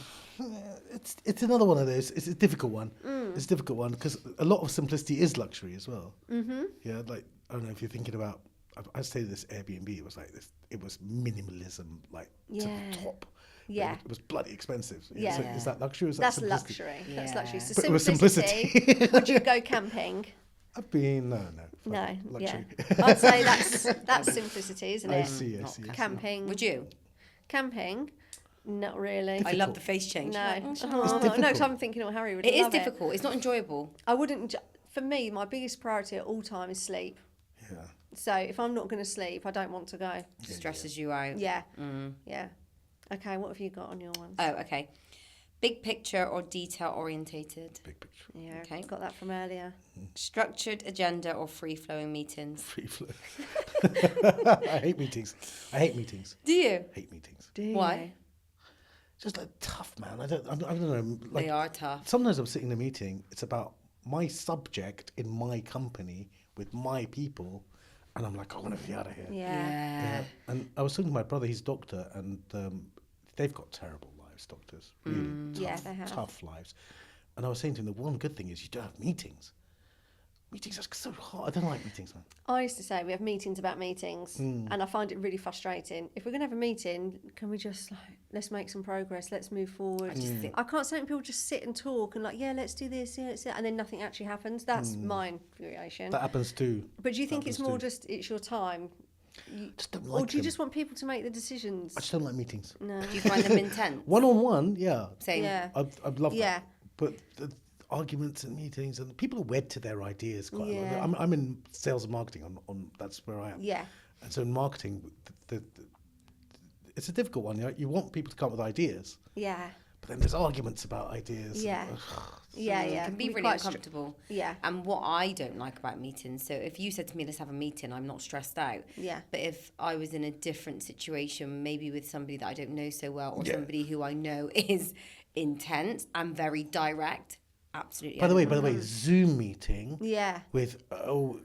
It's another one of those. It's a difficult one. It's a difficult one because a lot of simplicity is luxury as well. Mm-hmm. Yeah, like I don't know if you're thinking about. I say this Airbnb. It was like this. It was minimalism, like to Yeah. the top. Yeah. It was bloody expensive. Yeah. So is that luxury? Or is that That's simplicity? luxury. That's Yeah. luxury. So But it was simplicity. Would you go camping? I've been no. No. fuck, luxury. Yeah. I'd say that's simplicity, isn't I it? see. Not Camping. Would you? Camping? Not really. I love the face change. No. Like, It's No, difficult. because I'm thinking, oh, Harry would it is love difficult. It's not enjoyable. I wouldn't. For me, my biggest priority at all time is sleep. Yeah. So if I'm not going to sleep, I don't want to go. Stresses you out. Yeah. Yeah. Okay, what have you got on your ones? Oh, okay. Big picture or detail orientated? Big picture. Yeah, Okay. got that from earlier. Structured agenda or free flowing meetings? Free flow. I hate meetings. Do you? Hate meetings. Why? Just like tough, man. I don't know. Like, They are tough. sometimes I'm sitting in a meeting. It's about my subject in my company with my people, and I'm like, I want to be out of here. Yeah. And I was talking to my brother. He's a doctor, and they've got terrible lives. Doctors, really tough, Yeah, they have. tough lives. And I was saying to him, the one good thing is you don't have meetings. Meetings are so hard. I don't like meetings, man. I used to say we have meetings about meetings, and I find it really frustrating. If we're going to have a meeting, can we just let's make some progress, let's move forward. I can't stand when people just sit and talk and like, yeah, let's do this, yeah, let's do that, and then nothing actually happens. That's my infuriation. That happens too. But do you think it's happens more too. just it's your time, Just don't or like do you them. just want people to make the decisions? I just don't like meetings. No. Do you find them intense? One-on-one, yeah. Same. Yeah. I'd love Yeah. that. But the arguments and meetings, and people are wed to their ideas quite a Yeah. lot. I'm in sales and marketing. On that's where I am. Yeah. And so in marketing, it's a difficult one. You want people to come up with ideas, Yeah. but then there's arguments about ideas. Yeah. And, Yeah, It yeah. can be really quite uncomfortable. yeah. And what I don't like about meetings, so if you said to me, let's have a meeting, I'm not stressed out. Yeah. But if I was in a different situation, maybe with somebody that I don't know so well, or Yeah. somebody who I know is intense and very direct, absolutely. by the way, Zoom meeting Yeah. with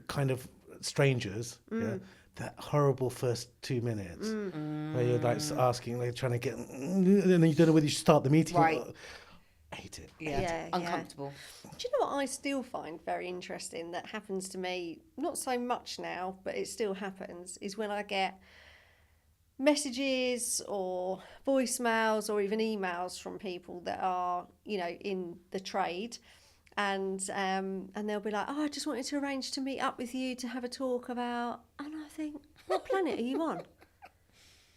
kind of strangers. Yeah. That horrible first 2 minutes where you're like asking, like trying to get, and then you don't know whether you should start the meeting. Right. I hate it. Yeah, uncomfortable. Do you know what I still find very interesting that happens to me, not so much now, but it still happens, is when I get messages or voicemails or even emails from people that are, you know, in the trade, and they'll be like, oh, I just wanted to arrange to meet up with you to have a talk about, and I think, what planet are you on?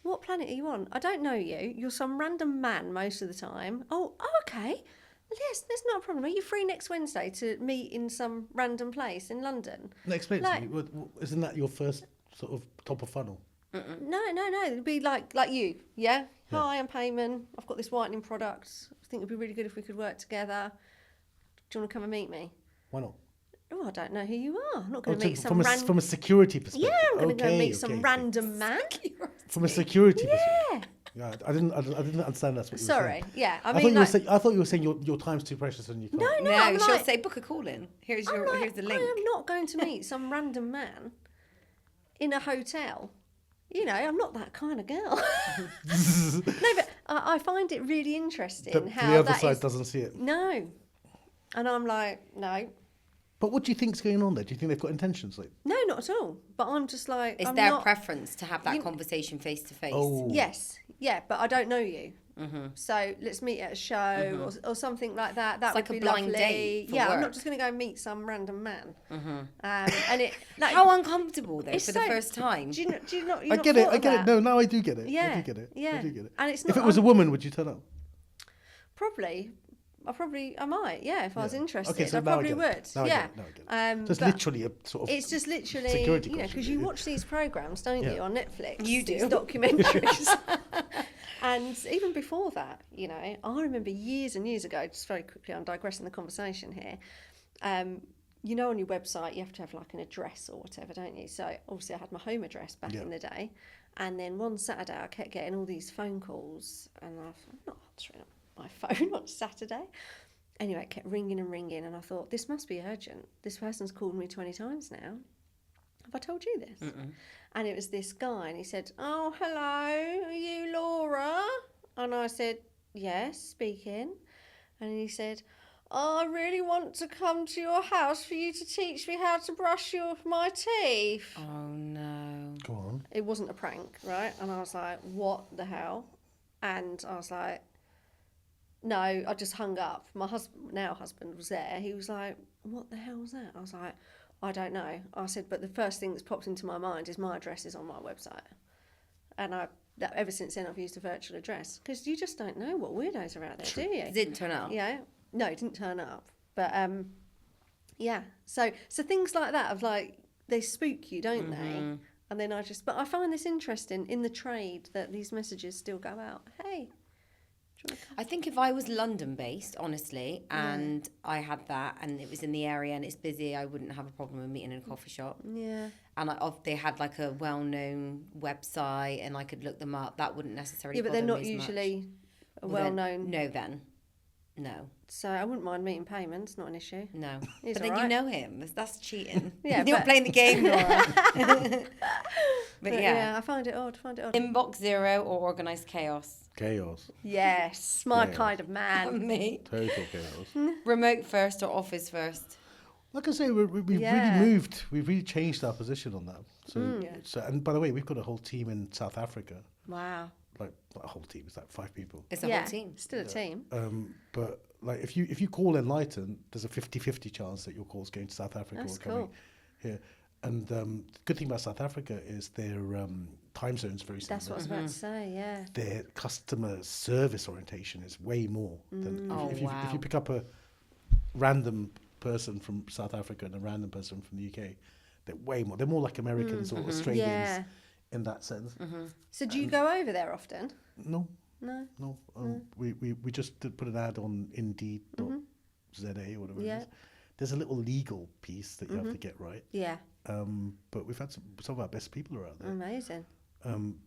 What planet are you on? I don't know you. You're some random man most of the time. Oh, okay. Yes, there's not a problem. Are you free next Wednesday to meet in some random place in London? Explain Like- to me, isn't that your first sort of top of funnel? No. It'd be like you, yeah? Hi, I'm Payman. I've got this whitening product. I think it'd be really good if we could work together. Do you want to come and meet me? Why not? Oh, I don't know who you are. I'm not going to so meet some from random... a security perspective. Yeah, I'm going to go Okay, meet some okay. random man. From a security Yeah. perspective. Yeah, I didn't understand that's what you were Sorry. saying. Yeah, I I mean, thought you were saying your time's too precious and you can't. No, No, I'm she'll like- say, book a call in. Here's I'm like, here's the link. I am not going to meet some random man in a hotel. You know, I'm not that kind of girl. No, but I find it really interesting how the other that side is- doesn't see it. No. And I'm like, no. But what do you think's going on there? Do you think they've got intentions? Like, No, not at all. But I'm just like... It's I'm their not, preference to have that You- conversation face to face. oh, Yes. Yeah, but I don't know you. So let's meet at a show or something like that. That It's would like be a blind lovely. date for Yeah, I'm work. not just going to go and meet some random man. And it... Like, How uncomfortable though it's for the so- first time. Do you not... Do you not I get it. I get it. No, now I do get it. Yeah, I do get it. I yeah. do get it. And it's If not- it was a I'm- woman, would you turn up? Probably. I might, yeah, if I was Yeah. interested. Okay, so I now I probably get would. it. Now I yeah. get it. Now I get it. So it's but literally a sort of. it's just literally, security you know, question, because you yeah. watch these programs, don't you, Yeah. on Netflix? You These do. documentaries. And even before that, you know, I remember years and years ago, just very quickly, I'm digressing the conversation here. You know, on your website, you have to have like an address or whatever, don't you? So obviously I had my home address back Yeah. in the day. And then one Saturday, I kept getting all these phone calls and I'm not answering my phone on Saturday. Anyway, it kept ringing and ringing, and I thought, this must be urgent. This person's called me 20 times now. Have I told you this? And it was this guy, and he said, oh, hello, are you Laura? And I said, yes, speaking. And he said, oh, I really want to come to your house for you to teach me how to brush my teeth. Oh no. Go on. It wasn't a prank, right? And I was like, what the hell? And I was like, no, I just hung up. My husband was there. He was like, what the hell was that? I was like, I don't know. I said, but the first thing that's popped into my mind is my address is on my website. And ever since then, I've used a virtual address because you just don't know what weirdos are out there, do you? It didn't turn up. Yeah. No, it didn't turn up. But yeah. So things like that of like, they spook you, don't they? And then but I find this interesting in the trade that these messages still go out. Hey. I think if I was London based, honestly, and I had that and it was in the area and it's busy, I wouldn't have a problem with meeting in a coffee shop. Yeah. And they had like a well-known website and I could look them up. That wouldn't necessarily Yeah, but they're bother not me as much. usually a Well, then- well-known. No, then. No. So I wouldn't mind meeting Paymans, not an issue. No. He's but then all you right. know him. That's cheating. Yeah, You're but- playing the game, Laura. But yeah. yeah, I find it odd. Inbox zero or organised chaos. Chaos. Yes, my Chaos. kind of man. Me. Total chaos. Remote first or office first. Like I say, we've Yeah. really moved. We've really changed our position on that. So, Yeah. so, and by the way, we've got a whole team in South Africa. Wow. Like a whole team. It's like 5 people. It's a Yeah, whole team. still a team. But like if you call Enlighten, there's a 50-50 chance that your call's going to South Africa That's or coming cool. here. And the good thing about South Africa is their time zone's very similar. That's what I was about to say. Yeah. Their customer service orientation is way more than Oh, if wow. you pick up a random person from South Africa and a random person from the UK, they're way more. They're more like Americans or Australians Yeah. in that sense. So do you go over there often? No, No. No. We just did put an ad on Indeed.za or whatever Yeah. it is. There's a little legal piece that you have to get right. Yeah. But we've had some of our best people are out there. Amazing.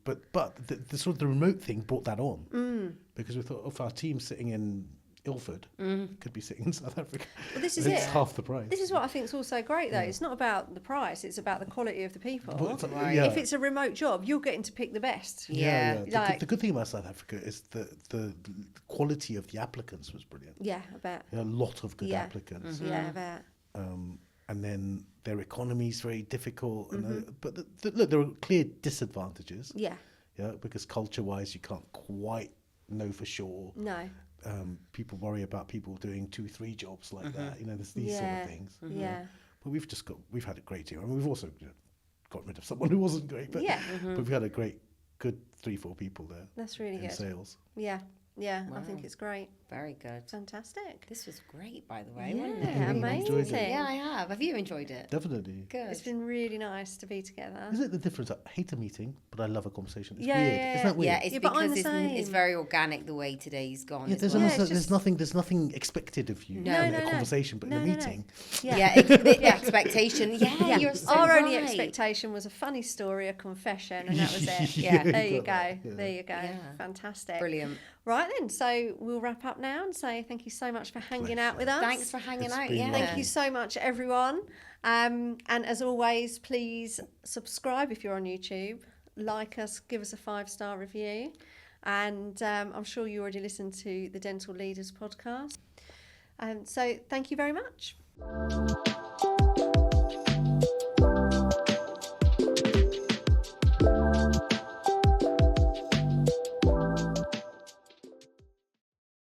But the sort of the remote thing brought that on because we thought if our team sitting in Ilford could be sitting in South Africa. Well, this is it's it. half the price. This is what I think is also great, though. It's not about the price; it's about the quality of the people. Well, it's- Right. yeah. If it's a remote job, you're getting to pick the best. Yeah. Like- The good thing about South Africa is the quality of the applicants was brilliant. Yeah, I bet. A lot of good Yeah. applicants. Yeah, I bet. And then their economy is very difficult. But look, there are clear disadvantages. Yeah. Yeah, because culture-wise, you can't quite know for sure. No. People worry about people doing 2-3 jobs like that. You know, there's these sort Yeah. of things. Yeah. But we've had a great team. I mean, we've also got rid of someone who wasn't great. But, Yeah. but we've had a good 3-4 people there That's really in good. sales. Yeah. Yeah. I think Wow. it's great. Very good. Fantastic. This was great, by the way. Yeah, Wasn't it? I enjoyed it. amazing. Yeah, I have. Have you enjoyed it? Definitely. Good. It's been really nice to be together. Isn't it the difference? I hate a meeting, but I love a conversation. It's Yeah, weird. yeah, Isn't that weird? Yeah, it's Yeah, but I'm because the it's same. very organic the way today's gone. Yeah, as there's well. almost it's there's nothing expected of you No, in no, a no. conversation, but in a No, no, no. meeting, Yeah, the expectation. Yeah, you're so Our right. only expectation was a funny story, a confession, and that was it. Yeah, There you got go. that, yeah. There you go. Yeah. Fantastic. Brilliant. Right then, so we'll wrap up now and say thank you so much for hanging out with us. Thanks for hanging It's out. been Yeah. lovely. Thank you so much, everyone. And as always, please subscribe if you're on YouTube. Like us, give us a 5-star review. And I'm sure you already listened to the Dental Leaders podcast. So thank you very much.